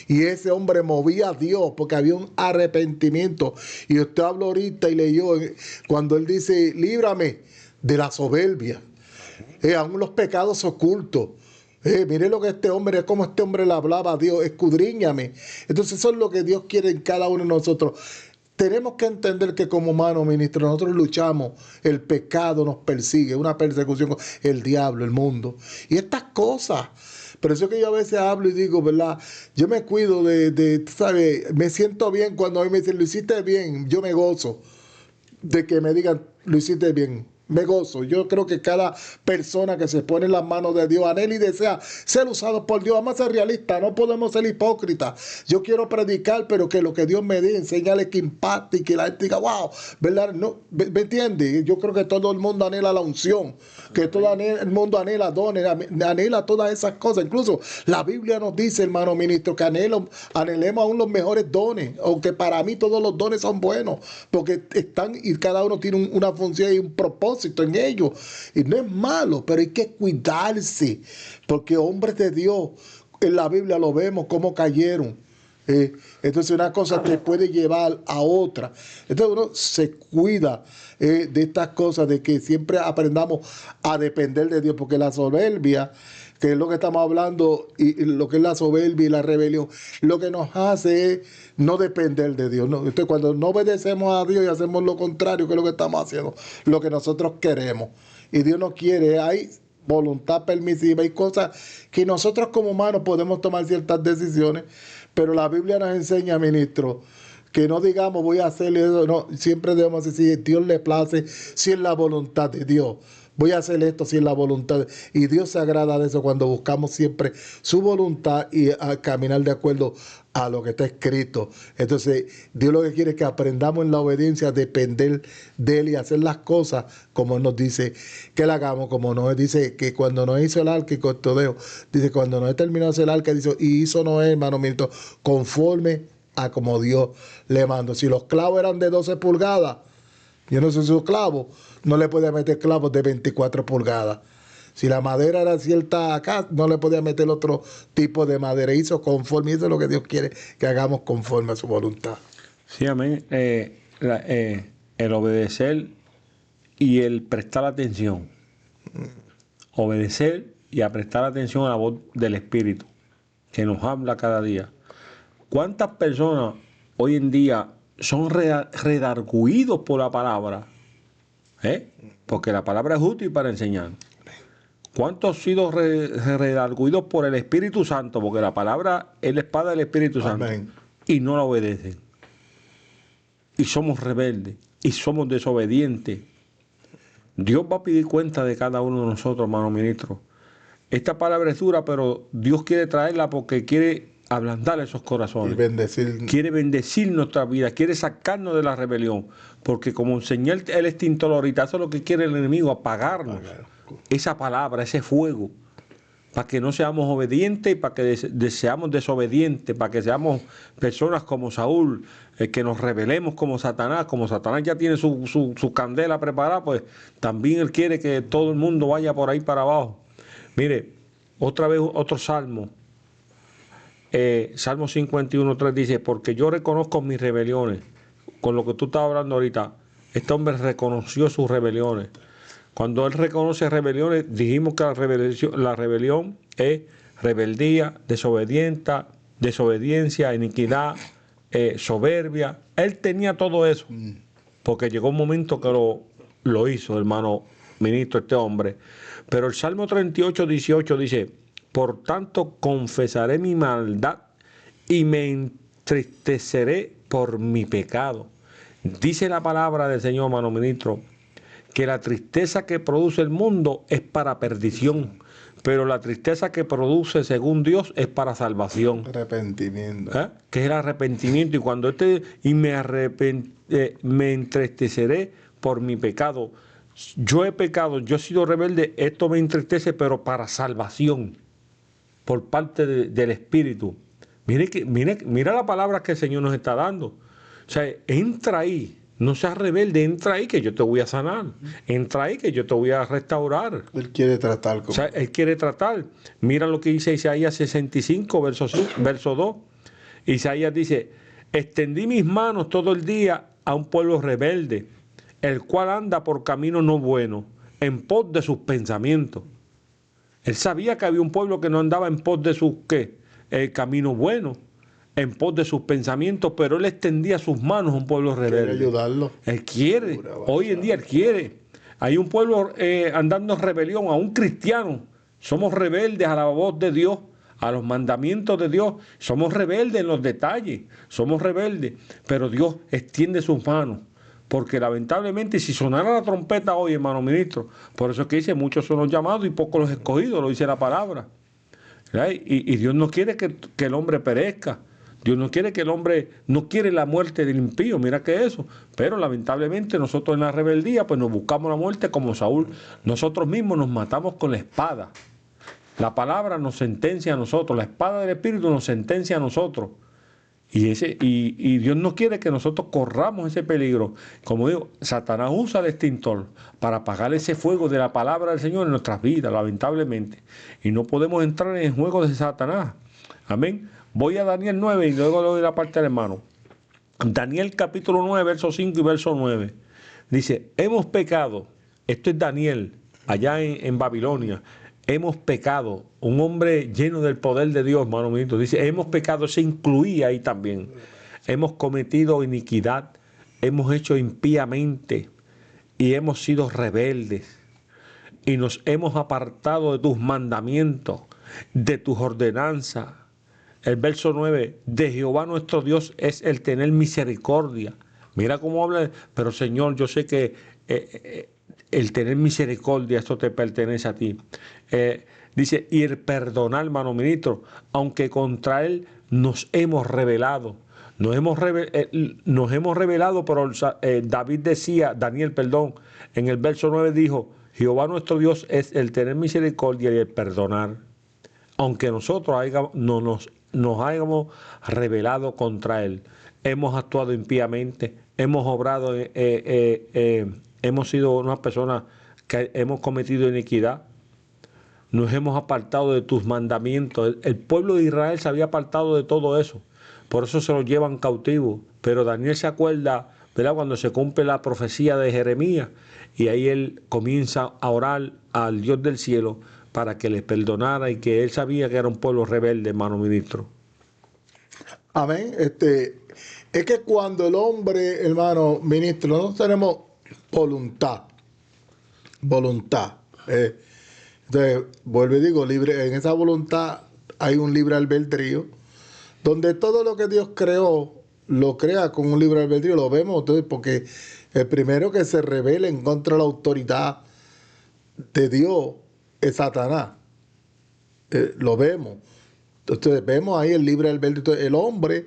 Y ese hombre movía a Dios porque había un arrepentimiento. Y usted habló ahorita y leyó cuando él dice, líbrame de la soberbia, aún los pecados ocultos. Mire lo que este hombre, cómo este hombre le hablaba a Dios, escudriñame. Entonces eso es lo que Dios quiere en cada uno de nosotros. Tenemos que entender que como humanos, ministro, nosotros luchamos, el pecado nos persigue, una persecución, el diablo, el mundo. Y estas cosas, por eso que yo a veces hablo y digo, ¿verdad? Yo me cuido ¿sabes? Me siento bien cuando a mí me dicen, lo hiciste bien, yo me gozo de que me digan, lo hiciste bien. Me gozo. Yo creo que cada persona que se pone en las manos de Dios anhela y desea ser usado por Dios. Vamos a ser realistas, no podemos ser hipócritas. Yo quiero predicar, pero que lo que Dios me dé, enséñale que impacte y que la gente diga, wow, ¿verdad? No, ¿me entiende? Yo creo que todo el mundo anhela la unción, que todo el mundo anhela dones, anhela todas esas cosas. Incluso la Biblia nos dice, hermano ministro, que anhelemos aún los mejores dones, aunque para mí todos los dones son buenos, porque están y cada uno tiene una función y un propósito en ellos, y no es malo, pero hay que cuidarse, porque hombres de Dios en la Biblia lo vemos cómo cayeron. Entonces una cosa te puede llevar a otra. Entonces uno se cuida de estas cosas, de que siempre aprendamos a depender de Dios, porque la soberbia, que es lo que estamos hablando, y lo que es la soberbia y la rebelión, lo que nos hace es no depender de Dios. ¿No? Entonces, cuando no obedecemos a Dios y hacemos lo contrario, que es lo que estamos haciendo, lo que nosotros queremos, y Dios no quiere, hay voluntad permisiva, hay cosas que nosotros como humanos podemos tomar ciertas decisiones, pero la Biblia nos enseña, ministro, que no digamos voy a hacer eso, no, siempre debemos decir, si Dios le place, si es la voluntad de Dios. Voy a hacer esto si es la voluntad. Y Dios se agrada de eso cuando buscamos siempre su voluntad y a caminar de acuerdo a lo que está escrito. Entonces, Dios lo que quiere es que aprendamos en la obediencia a depender de Él y hacer las cosas como Él nos dice que la hagamos. Como Noé dice que cuando Noé hizo el arca y custodeo, dice cuando Noé terminó de hacer el arca, dice, y hizo Noé, hermano mío, conforme a como Dios le mandó. Si los clavos eran de 12 pulgadas, yo no soy su clavo, no le podía meter clavos de 24 pulgadas. Si la madera era cierta acá, no le podía meter otro tipo de madera. Hizo conforme, y eso es lo que Dios quiere, que hagamos conforme a su voluntad. Sí, amén. El obedecer y el prestar atención. Obedecer y a prestar atención a la voz del Espíritu, que nos habla cada día. ¿Cuántas personas hoy en día son redarguidos por la palabra? Porque la palabra es útil para enseñar. ¿Cuántos han sido redarguidos por el Espíritu Santo? Porque la palabra es la espada del Espíritu Santo. Amén. Y no la obedecen. Y somos rebeldes. Y somos desobedientes. Dios va a pedir cuenta de cada uno de nosotros, hermano ministro. Esta palabra es dura, pero Dios quiere traerla porque quiere ablandar esos corazones. Y bendecir. Quiere bendecir nuestra vida, quiere sacarnos de la rebelión, porque como enseñó el extintor ahorita, eso es lo que quiere el enemigo, apagarnos. Esa palabra, ese fuego, para que no seamos obedientes y para que seamos desobedientes, para que seamos personas como Saúl, que nos rebelemos como Satanás ya tiene su candela preparada, pues también él quiere que todo el mundo vaya por ahí para abajo. Mire, otra vez otro salmo. Salmo 51:3 dice, porque yo reconozco mis rebeliones. Con lo que tú estabas hablando ahorita, este hombre reconoció sus rebeliones. Cuando él reconoce rebeliones, dijimos que la rebelión es rebeldía, desobediencia, iniquidad, soberbia. Él tenía todo eso, porque llegó un momento que lo hizo, hermano ministro, este hombre. Pero el Salmo 38:18 dice, por tanto confesaré mi maldad y me entristeceré por mi pecado. Dice la palabra del Señor, hermano ministro, que la tristeza que produce el mundo es para perdición, pero la tristeza que produce según Dios es para salvación. Arrepentimiento. Que es el arrepentimiento. Y cuando me entristeceré por mi pecado, yo he pecado, yo he sido rebelde, esto me entristece, pero para salvación, por parte del Espíritu. Mira la palabra que el Señor nos está dando. O sea, entra ahí, no seas rebelde, entra ahí que yo te voy a sanar. Entra ahí que yo te voy a restaurar. Él quiere tratar con... O sea, Él quiere tratar. Mira lo que dice Isaías 65, verso 2. Isaías dice, extendí mis manos todo el día a un pueblo rebelde, el cual anda por camino no bueno, en pos de sus pensamientos. Él sabía que había un pueblo que no andaba en pos de sus, ¿qué? El camino bueno, en pos de sus pensamientos, pero él extendía sus manos a un pueblo rebelde. Quiere ayudarlo. Él quiere, hoy en día él quiere. Hay un pueblo andando en rebelión, a un cristiano. Somos rebeldes a la voz de Dios, a los mandamientos de Dios. Somos rebeldes en los detalles, somos rebeldes, pero Dios extiende sus manos. Porque lamentablemente, si sonara la trompeta hoy, hermano ministro, por eso es que dice, muchos son los llamados y pocos los escogidos, lo dice la palabra. Y Dios no quiere que el hombre perezca. Dios no quiere que el hombre, no quiere la muerte del impío, mira que eso. Pero lamentablemente nosotros en la rebeldía, pues nos buscamos la muerte como Saúl. Nosotros mismos nos matamos con la espada. La palabra nos sentencia a nosotros, la espada del Espíritu nos sentencia a nosotros. Y Dios no quiere que nosotros corramos ese peligro. Como digo, Satanás usa el extintor para apagar ese fuego de la palabra del Señor en nuestras vidas, lamentablemente. Y no podemos entrar en el juego de Satanás. Amén. Voy a Daniel 9 y luego le doy la parte al hermano. Daniel capítulo 9, verso 5 y verso 9. Dice, hemos pecado. Esto es Daniel, allá en Babilonia. Hemos pecado. Un hombre lleno del poder de Dios, hermano mío. Dice, hemos pecado, se incluía ahí también. Hemos cometido iniquidad, hemos hecho impíamente y hemos sido rebeldes. Y nos hemos apartado de tus mandamientos, de tus ordenanzas. El verso 9, de Jehová nuestro Dios es el tener misericordia. Mira cómo habla, pero Señor, yo sé que el tener misericordia, esto te pertenece a ti. Dice, y el perdonar, hermano ministro, aunque contra él nos hemos rebelado. Nos hemos rebelado, pero David decía, Daniel, perdón, en el verso 9 dijo, Jehová nuestro Dios es el tener misericordia y el perdonar. Aunque nosotros nos hayamos rebelado contra él, hemos actuado impíamente, hemos obrado, hemos sido unas personas que hemos cometido iniquidad, nos hemos apartado de tus mandamientos. El pueblo de Israel se había apartado de todo eso, por eso se lo llevan cautivo. Pero Daniel se acuerda, ¿verdad?, cuando se cumple la profecía de Jeremías, y ahí él comienza a orar al Dios del cielo para que les perdonara, y que él sabía que era un pueblo rebelde, hermano ministro. Amén. Es que cuando el hombre, hermano ministro, nosotros tenemos voluntad. Entonces, vuelvo y digo, en esa voluntad hay un libre albedrío, donde todo lo que Dios creó, lo crea con un libre albedrío. Lo vemos entonces, porque el primero que se rebela en contra de la autoridad de Dios es Satanás. Lo vemos. Entonces vemos ahí el libre albedrío. Entonces, el hombre,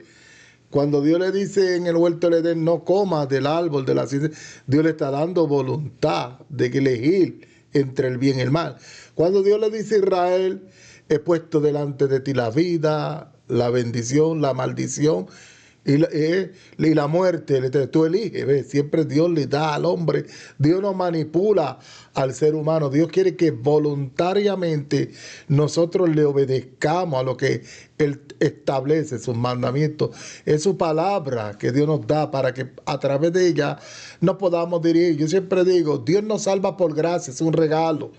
cuando Dios le dice en el huerto del Edén, no comas del árbol de la ciencia, Dios le está dando voluntad de elegir entre el bien y el mal. Cuando Dios le dice a Israel, he puesto delante de ti la vida, la bendición, la maldición y la muerte, tú eliges, ¿ves? Siempre Dios le da al hombre. Dios no manipula al ser humano. Dios quiere que voluntariamente nosotros le obedezcamos a lo que Él establece, sus mandamientos. Es su palabra que Dios nos da para que a través de ella nos podamos dirigir. Yo siempre digo, Dios nos salva por gracia, es un regalo.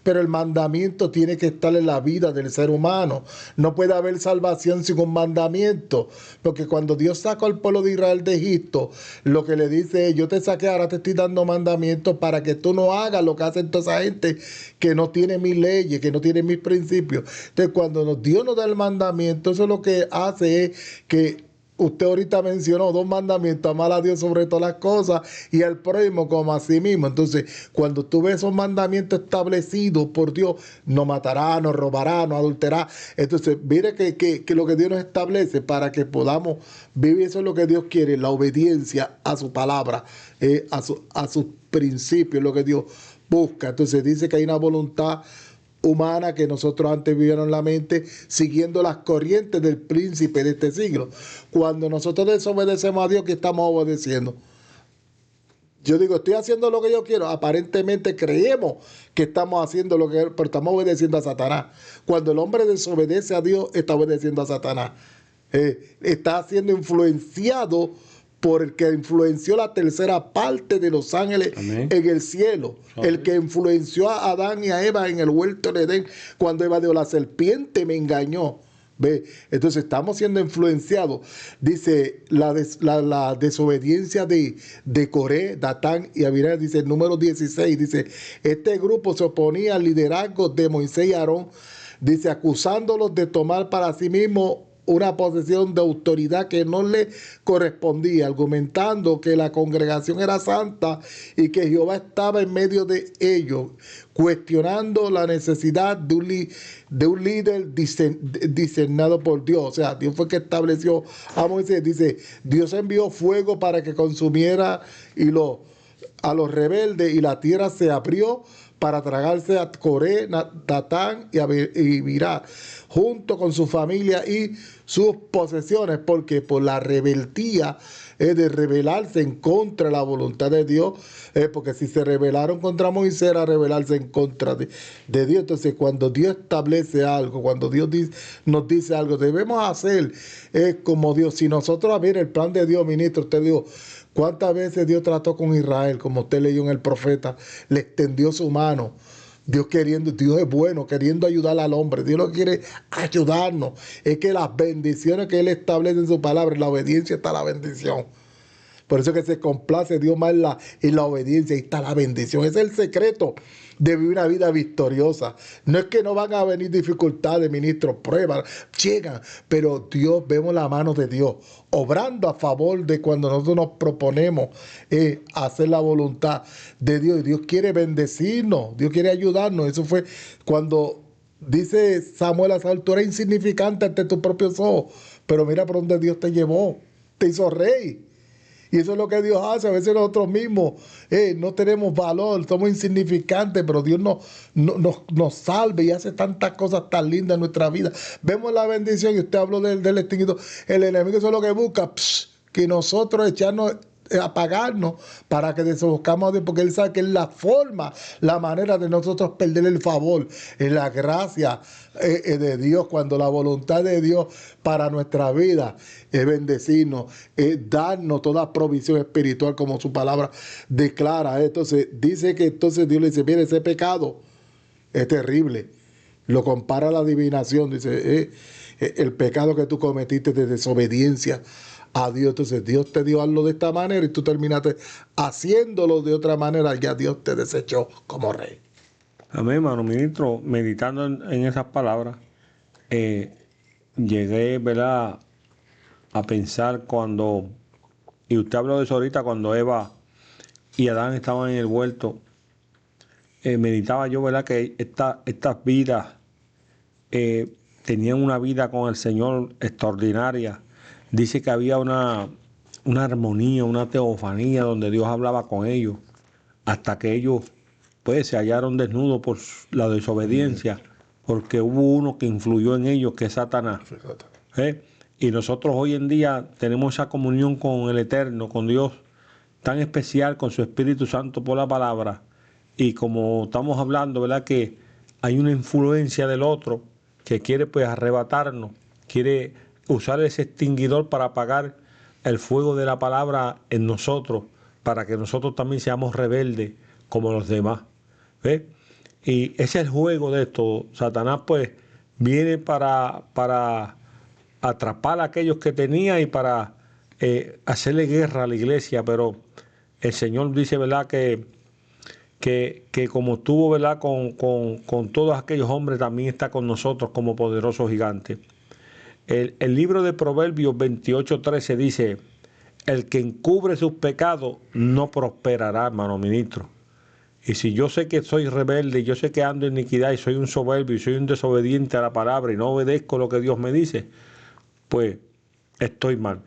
Pero el mandamiento tiene que estar en la vida del ser humano. No puede haber salvación sin un mandamiento. Porque cuando Dios sacó al pueblo de Israel de Egipto, lo que le dice es, yo te saqué, ahora te estoy dando mandamientos para que tú no hagas lo que hacen toda esa gente que no tiene mis leyes, que no tiene mis principios. Entonces, cuando Dios nos da el mandamiento, eso lo que hace es que usted ahorita mencionó 2 mandamientos: amar a Dios sobre todas las cosas y al prójimo como a sí mismo. Entonces, cuando tú ves esos mandamientos establecidos por Dios, no matará, no robará, no adulterará. Entonces, mire que lo que Dios nos establece para que podamos vivir, eso es lo que Dios quiere, la obediencia a su palabra, a sus principios, lo que Dios busca. Entonces, dice que hay una voluntad humana que nosotros antes vivíamos en la mente siguiendo las corrientes del príncipe de este siglo. Cuando nosotros desobedecemos a Dios, ¿qué estamos obedeciendo? Yo digo, estoy haciendo lo que yo quiero. Aparentemente creemos que estamos haciendo lo que, pero estamos obedeciendo a Satanás. Cuando el hombre desobedece a Dios, está obedeciendo a Satanás. Está siendo influenciado por el que influenció la tercera parte de los ángeles. Amén. En el cielo. Amén. El que influenció a Adán y a Eva en el huerto de Edén, cuando Eva dijo, la serpiente me engañó. ¿Ve? Entonces estamos siendo influenciados. Dice la desobediencia de Coré, Datán y Abiram. Dice el número 16. Dice, este grupo se oponía al liderazgo de Moisés y Aarón. Dice, acusándolos de tomar para sí mismos una posesión de autoridad que no le correspondía, argumentando que la congregación era santa y que Jehová estaba en medio de ellos, cuestionando la necesidad de un líder discernado por Dios. O sea, Dios fue el que estableció a Moisés. Dice, Dios envió fuego para que consumiera a los rebeldes, y la tierra se abrió para tragarse a Coré, Datán y Abiram, junto con su familia y sus posesiones, porque por la rebeldía de rebelarse en contra de la voluntad de Dios, porque si se rebelaron contra Moisés era rebelarse en contra de Dios. Entonces, cuando Dios establece algo, cuando Dios nos dice algo, debemos hacer como Dios. Si nosotros, mire, el plan de Dios, ministro, usted dijo, ¿cuántas veces Dios trató con Israel? Como usted leyó en el profeta, le extendió su mano. Dios es bueno, queriendo ayudar al hombre. Dios no quiere ayudarnos. Es que las bendiciones que Él establece en su palabra, en la obediencia está la bendición. Por eso que se complace Dios más en la obediencia. Ahí está la bendición. Ese es el secreto de vivir una vida victoriosa. No es que no van a venir dificultades, ministros, pruebas, llegan, pero Dios, vemos la mano de Dios obrando a favor de cuando nosotros nos proponemos hacer la voluntad de Dios. Y Dios quiere bendecirnos, Dios quiere ayudarnos. Eso fue cuando dice Samuel a Saúl, tú eres insignificante ante tus propios ojos, pero mira por dónde Dios te llevó, te hizo rey. Y eso es lo que Dios hace. A veces nosotros mismos no tenemos valor, somos insignificantes, pero Dios nos salve y hace tantas cosas tan lindas en nuestra vida. Vemos la bendición, y usted habló del extinguidor. El enemigo, eso es lo que busca, que nosotros echarnos, apagarnos para que desobedezcamos a Dios, porque Él sabe que es la forma, la manera de nosotros perder el favor, la gracia de Dios, cuando la voluntad de Dios para nuestra vida es bendecirnos, es darnos toda provisión espiritual como su palabra declara. Entonces dice que entonces Dios le dice, mire, ese pecado es terrible. Lo compara a la adivinación, dice, el pecado que tú cometiste de desobediencia a Dios. Entonces Dios te dio algo de esta manera y tú terminaste haciéndolo de otra manera. Ya Dios te desechó como rey. Amén, hermano ministro. Meditando en esas palabras, llegué, ¿verdad?, a pensar y usted habló de eso ahorita, cuando Eva y Adán estaban en el huerto, meditaba yo, ¿verdad?, que estas vidas tenían una vida con el Señor extraordinaria. Dice que había una armonía, una teofanía donde Dios hablaba con ellos, hasta que ellos pues se hallaron desnudos por la desobediencia, porque hubo uno que influyó en ellos, que es Satanás. Y nosotros hoy en día tenemos esa comunión con el Eterno, con Dios, tan especial, con su Espíritu Santo por la palabra. Y como estamos hablando, ¿verdad?, que hay una influencia del otro que quiere pues arrebatarnos, quiere usar ese extinguidor para apagar el fuego de la palabra en nosotros, para que nosotros también seamos rebeldes como los demás. ¿Ves? Y ese es el juego de esto. Satanás pues viene para atrapar a aquellos que tenía y para hacerle guerra a la iglesia, pero el Señor dice, ¿verdad?, que como estuvo, ¿verdad?, con todos aquellos hombres, también está con nosotros como poderoso gigante. El libro de Proverbios 28:13 dice, el que encubre sus pecados no prosperará, hermano ministro. Y si yo sé que soy rebelde, yo sé que ando en iniquidad y soy un soberbio y soy un desobediente a la palabra y no obedezco lo que Dios me dice, pues estoy mal.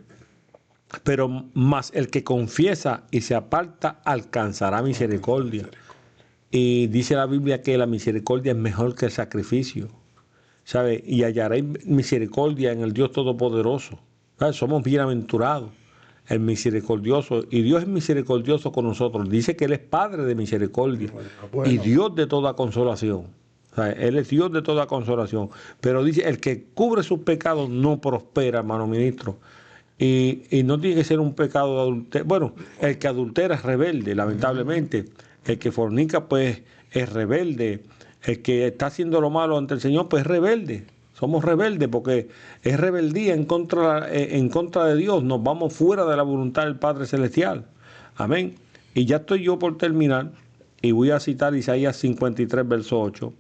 Pero más el que confiesa y se aparta alcanzará misericordia. Y dice la Biblia que la misericordia es mejor que el sacrificio, ¿sabe? Y hallaréis misericordia en el Dios Todopoderoso, ¿sabe? Somos bienaventurados, el misericordioso, y Dios es misericordioso con nosotros. Dice que Él es Padre de misericordia y Dios de toda consolación. ¿Sabe? Él es Dios de toda consolación. Pero dice, el que cubre sus pecados no prospera, hermano ministro. Y no tiene que ser un pecado de adulterio. Bueno, el que adultera es rebelde, lamentablemente. El que fornica, pues, es rebelde. El que está haciendo lo malo ante el Señor, pues es rebelde. Somos rebeldes porque es rebeldía en contra de Dios. Nos vamos fuera de la voluntad del Padre Celestial. Amén. Y ya estoy yo por terminar. Y voy a citar Isaías 53, verso 8,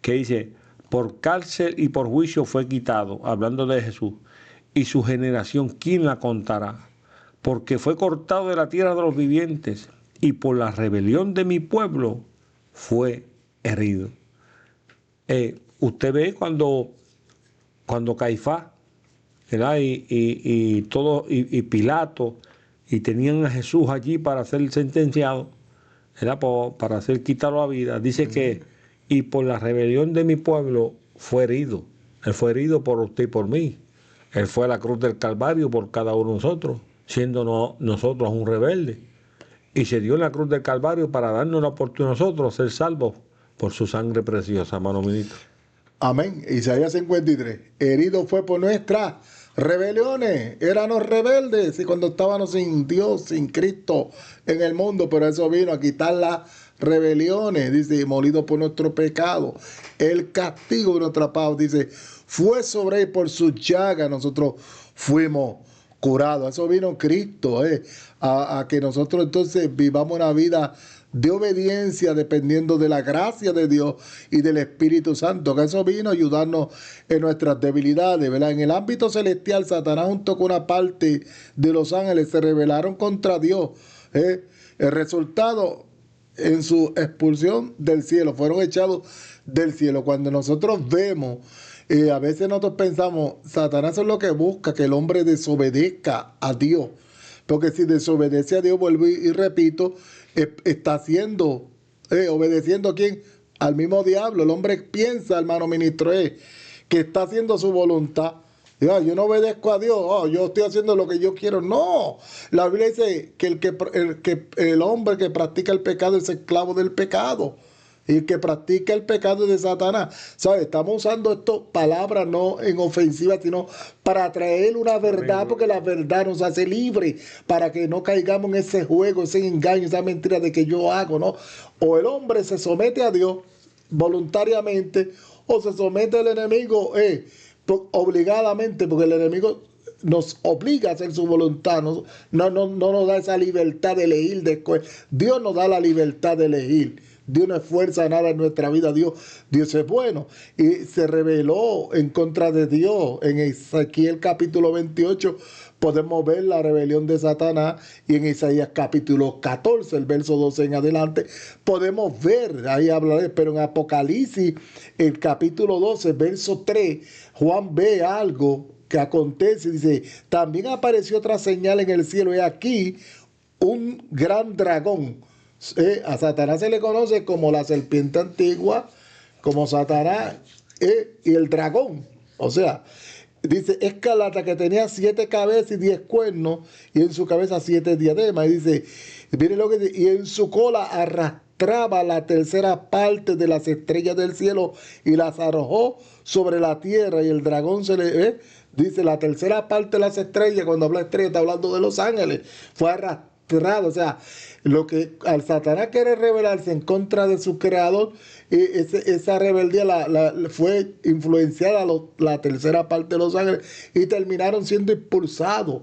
que dice, por cárcel y por juicio fue quitado, hablando de Jesús, y su generación, ¿quién la contará? Porque fue cortado de la tierra de los vivientes, y por la rebelión de mi pueblo fue herido. Usted ve cuando Caifás, ¿verdad? Y Pilato, y tenían a Jesús allí para ser sentenciado, ¿verdad? Para ser quitado la vida, dice que, y por la rebelión de mi pueblo fue herido. Él fue herido por usted y por mí. Él fue a la cruz del Calvario por cada uno de nosotros, siendo nosotros un rebelde. Y se dio en la cruz del Calvario para darnos la oportunidad a nosotros ser salvos por su sangre preciosa, hermano ministro. Amén. Isaías 53. Herido fue por nuestras rebeliones. Éramos rebeldes y cuando estábamos sin Dios, sin Cristo en el mundo, pero eso vino a quitar las rebeliones. Dice, molido por nuestro pecado. El castigo de nuestra paz, dice, fue sobre él por su llaga. Nosotros fuimos curados. Eso vino Cristo, a que nosotros entonces vivamos una vida de obediencia dependiendo de la gracia de Dios y del Espíritu Santo, que eso vino a ayudarnos en nuestras debilidades, ¿verdad? En el ámbito celestial, Satanás junto con una parte de los ángeles se rebelaron contra Dios. El resultado en su expulsión del cielo, fueron echados del cielo. Cuando nosotros vemos, a veces nosotros pensamos, Satanás es lo que busca, que el hombre desobedezca a Dios. Porque si desobedece a Dios, vuelvo y repito, está haciendo, obedeciendo a quién, al mismo diablo. El hombre piensa, hermano ministro, que está haciendo su voluntad. Yo no obedezco a Dios, yo estoy haciendo lo que yo quiero. No, la Biblia dice que el hombre que practica el pecado es esclavo del pecado. Y el que practica el pecado es de Satanás. ¿Sabes? Estamos usando estas palabras no en ofensiva, sino para traer una verdad, porque la verdad nos hace libres, para que no caigamos en ese juego, ese engaño, esa mentira de que yo hago, ¿no? O el hombre se somete a Dios voluntariamente, o se somete al enemigo obligadamente, porque el enemigo nos obliga a hacer su voluntad, no nos da esa libertad de elegir. Dios nos da la libertad de elegir. Dios no esfuerza nada en nuestra vida. Dios es bueno. Y se rebeló en contra de Dios. En Ezequiel capítulo 28 podemos ver la rebelión de Satanás. Y en Isaías capítulo 14, el verso 12 en adelante, podemos ver, ahí hablaré, pero en Apocalipsis, el capítulo 12, verso 3, Juan ve algo que acontece. Dice, también apareció otra señal en el cielo. Y aquí un gran dragón. A Satanás se le conoce como la serpiente antigua, como Satanás y el dragón. O sea, dice escarlata, que tenía 7 cabezas y 10 cuernos, y en su cabeza 7 diademas. Y dice, mire lo que dice, y en su cola arrastraba la tercera parte de las estrellas del cielo y las arrojó sobre la tierra. Y el dragón se le dice, la tercera parte de las estrellas, cuando habla de estrellas está hablando de los ángeles, fue arrastrado. O sea, lo que al Satanás quiere rebelarse en contra de su creador, esa rebeldía fue influenciada la tercera parte de los ángeles y terminaron siendo expulsados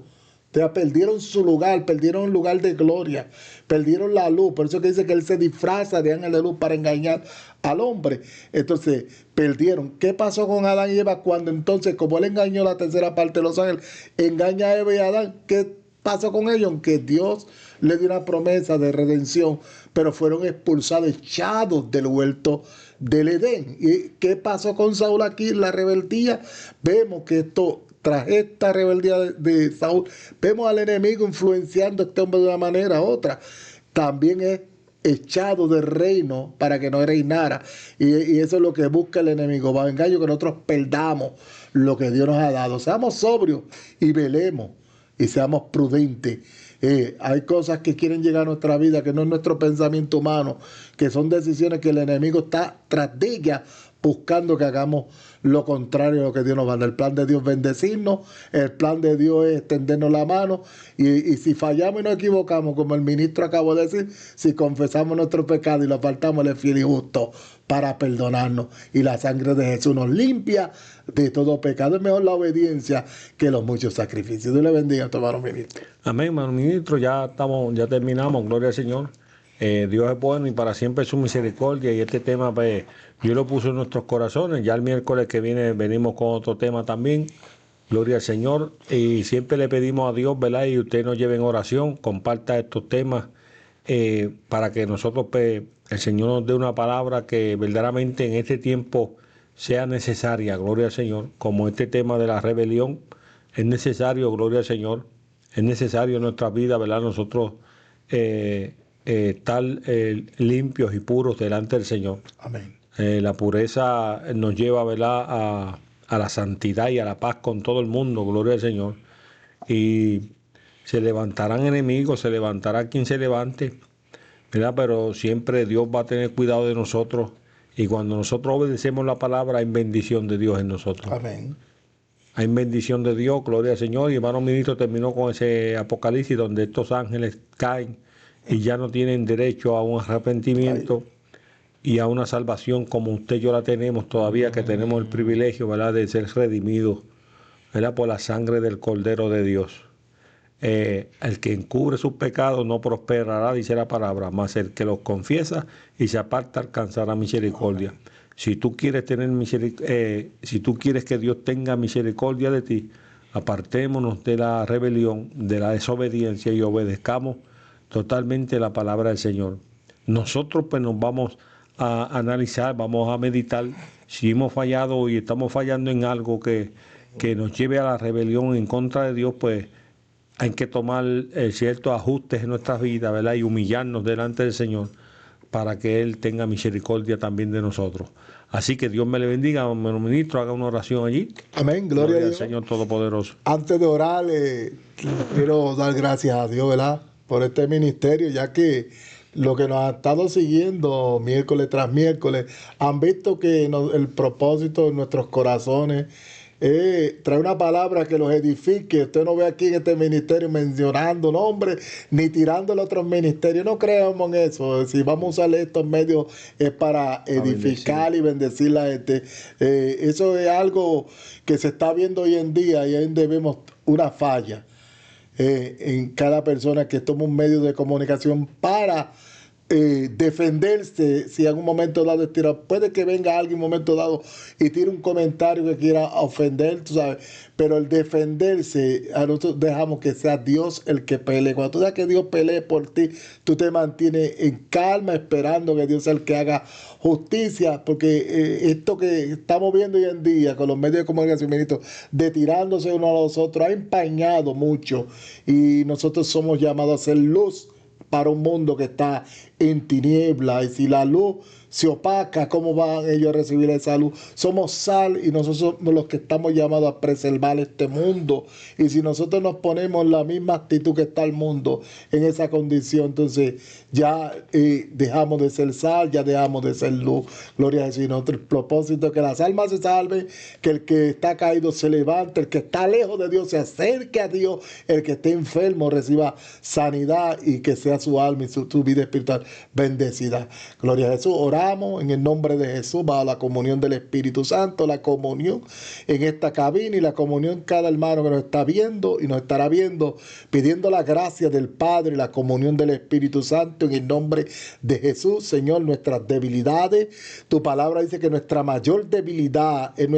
sea, perdieron su lugar, perdieron un lugar de gloria, perdieron la luz. Por eso que dice que él se disfraza de ángel de luz para engañar al hombre. Entonces, perdieron. ¿Qué pasó con Adán y Eva cuando entonces, como él engañó la tercera parte de los ángeles, engaña a Eva y a Adán? ¿Qué pasó con ellos? Que Dios le dio una promesa de redención, pero fueron expulsados, echados del huerto del Edén. ¿Y qué pasó con Saúl aquí? La rebeldía. Vemos que tras esta rebeldía de Saúl, vemos al enemigo influenciando a este hombre de una manera u otra. También es echado del reino para que no reinara. Y eso es lo que busca el enemigo. Va a engaño que nosotros perdamos lo que Dios nos ha dado. Seamos sobrios y velemos y seamos prudentes. Hay cosas que quieren llegar a nuestra vida que no es nuestro pensamiento humano, que son decisiones que el enemigo está tras de ellas buscando que hagamos lo contrario a lo que Dios nos manda. El plan de Dios es bendecirnos, el plan de Dios es extendernos la mano, y si fallamos y nos equivocamos, como el ministro acabó de decir, si confesamos nuestro pecado y lo apartamos, Él es fiel y justo para perdonarnos, y la sangre de Jesús nos limpia de todo pecado. Es mejor la obediencia que los muchos sacrificios. Dios le bendiga a tu hermano ministro. Amén, hermano ministro. Ya terminamos. Gloria al Señor. Dios es bueno y para siempre su misericordia. Y este tema, pues, Dios lo puso en nuestros corazones. Ya el miércoles que viene venimos con otro tema también. Gloria al Señor. Y siempre le pedimos a Dios, ¿verdad? Y usted nos lleve en oración, comparta estos temas para que nosotros, pues, el Señor nos dé una palabra que verdaderamente en este tiempo sea necesaria. Gloria al Señor. Como este tema de la rebelión es necesario, gloria al Señor. Es necesario en nuestra vida, ¿verdad? Nosotros estar limpios y puros delante del Señor. Amén. La pureza nos lleva, ¿verdad?, a la santidad y a la paz con todo el mundo, gloria al Señor. Y se levantarán enemigos, se levantará quien se levante, ¿verdad? Pero siempre Dios va a tener cuidado de nosotros. Y cuando nosotros obedecemos la palabra, hay bendición de Dios en nosotros. Amén. Hay bendición de Dios, gloria al Señor. Y hermano ministro terminó con ese Apocalipsis donde estos ángeles caen y ya no tienen derecho a un arrepentimiento y a una salvación como usted y yo la tenemos todavía, que tenemos el privilegio, ¿verdad?, de ser redimidos, ¿verdad?, por la sangre del Cordero de Dios. El que encubre sus pecados no prosperará, dice la palabra, mas el que los confiesa y se aparta alcanzará misericordia. Si tú quieres tener si tú quieres que Dios tenga misericordia de ti, apartémonos de la rebelión, de la desobediencia y obedezcamos totalmente la palabra del Señor. Nosotros pues nos vamos a analizar, vamos a meditar si hemos fallado y estamos fallando en algo que nos lleve a la rebelión en contra de Dios. Pues hay que tomar ciertos ajustes en nuestras vidas, ¿verdad? Y humillarnos delante del Señor para que Él tenga misericordia también de nosotros. Así que Dios me le bendiga, hermano ministro, haga una oración allí. Amén, gloria a Dios. Al Señor Todopoderoso. Antes de orar, quiero dar gracias a Dios, ¿verdad?, por este ministerio, ya que lo que nos ha estado siguiendo miércoles tras miércoles, han visto que el propósito de nuestros corazones es traer una palabra que los edifique. Usted no ve aquí en este ministerio mencionando nombres ni tirándole a otros ministerios. No creemos en eso. Si vamos a usar estos medios es para edificar y bendecir a la gente. Eso es algo que se está viendo hoy en día y ahí vemos una falla en cada persona que toma un medio de comunicación para defenderse. Si en un momento dado es tirado, puede que venga alguien en un momento dado y tire un comentario que quiera ofender, tú sabes, pero el defenderse, a nosotros dejamos que sea Dios el que pelee. Cuando tú dejas que Dios pelee por ti, tú te mantienes en calma esperando que Dios sea el que haga justicia, porque esto que estamos viendo hoy en día con los medios de comunicación, de tirándose uno a los otros, ha empañado mucho, y nosotros somos llamados a ser luz para un mundo que está en tiniebla. Y si la luz se opaca, ¿cómo van ellos a recibir esa luz? Somos sal y nosotros somos los que estamos llamados a preservar este mundo. Y si nosotros nos ponemos en la misma actitud que está el mundo, en esa condición, entonces ya dejamos de ser sal, ya dejamos de ser luz. Gloria a Jesús. Y nuestro propósito es que las almas se salven, que el que está caído se levante, el que está lejos de Dios se acerque a Dios, el que esté enfermo reciba sanidad y que sea su alma y su vida espiritual bendecida. Gloria a Jesús. Oramos en el nombre de Jesús, bajo la comunión del Espíritu Santo, la comunión en esta cabina y la comunión en cada hermano que nos está viendo y nos estará viendo, pidiendo la gracia del Padre y la comunión del Espíritu Santo en el nombre de Jesús. Señor, nuestras debilidades, tu palabra dice que nuestra mayor debilidad es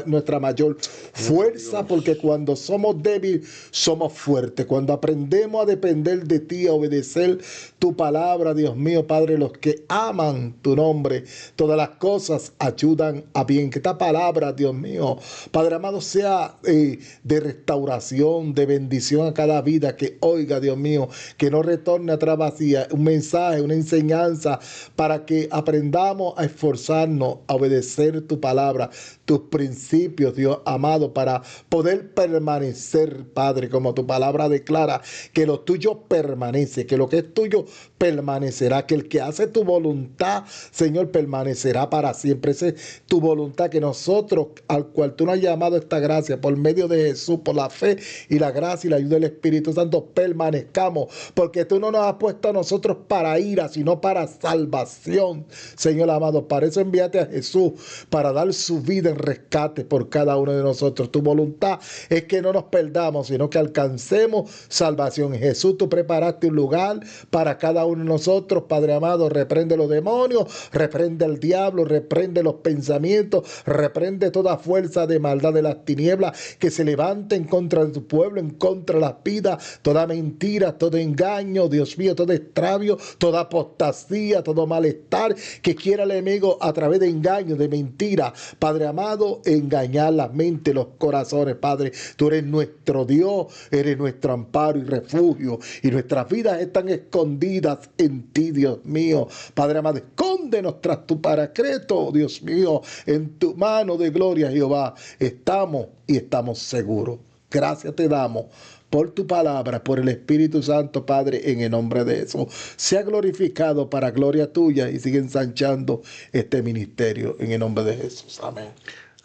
nuestra mayor fuerza, porque cuando somos débiles somos fuertes. Cuando aprendemos a depender de ti, a obedecer tu palabra, Dios mío, Padre, los que aman tu nombre, todas las cosas ayudan a bien. Que esta palabra, Dios mío, Padre amado, sea de restauración, de bendición a cada vida que oiga, Dios mío, que no retorne atrás vacía. Un mensaje, una enseñanza para que aprendamos a esforzarnos, a obedecer tu palabra, tus principios, Dios amado, para poder permanecer, Padre, como tu palabra declara, que lo tuyo permanece, que lo que es tuyo permanecerá, que el que hace tu voluntad, Señor, permanecerá para siempre. Esa es tu voluntad, que nosotros, al cual tú nos has llamado esta gracia, por medio de Jesús, por la fe y la gracia y la ayuda del Espíritu Santo, permanezcamos, porque tú no nos has puesto a nosotros para ira, sino para salvación, Señor amado. Para eso envíate a Jesús, para dar su vida en rescate por cada uno de nosotros. Tu voluntad es que no nos perdamos, sino que alcancemos salvación. Jesús, tú preparaste un lugar para cada uno de nosotros, Padre amado. Reprende los demonios, reprende al diablo, reprende los pensamientos, reprende toda fuerza de maldad de las tinieblas que se levante en contra de tu pueblo, en contra de las vidas, toda mentira, todo engaño, Dios mío, todo extravio, toda apostasía, todo malestar que quiera el enemigo a través de engaño, de mentira, Padre amado, engañar la mente, los corazones, Padre. Tú eres nuestro Dios, eres nuestro amparo y refugio, y nuestras vidas están escondidas en ti, Dios mío. Padre amado, escóndenos tras tu paracreto, Dios mío, en tu mano de gloria, Jehová. Estamos y estamos seguros. Gracias te damos por tu palabra, por el Espíritu Santo, Padre, en el nombre de Jesús. Sea glorificado para gloria tuya y sigue ensanchando este ministerio en el nombre de Jesús. Amén.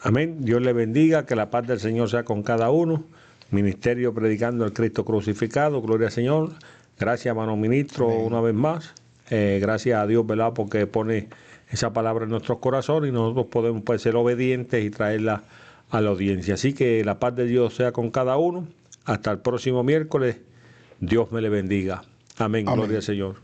Amén. Dios le bendiga, que la paz del Señor sea con cada uno. Ministerio predicando al Cristo crucificado. Gloria al Señor. Gracias, hermano ministro, amén, una vez más. Gracias a Dios, ¿verdad? Porque pone esa palabra en nuestros corazones y nosotros podemos ser obedientes y traerla a la audiencia. Así que la paz de Dios sea con cada uno. Hasta el próximo miércoles. Dios me le bendiga. Amén. Gloria al Señor.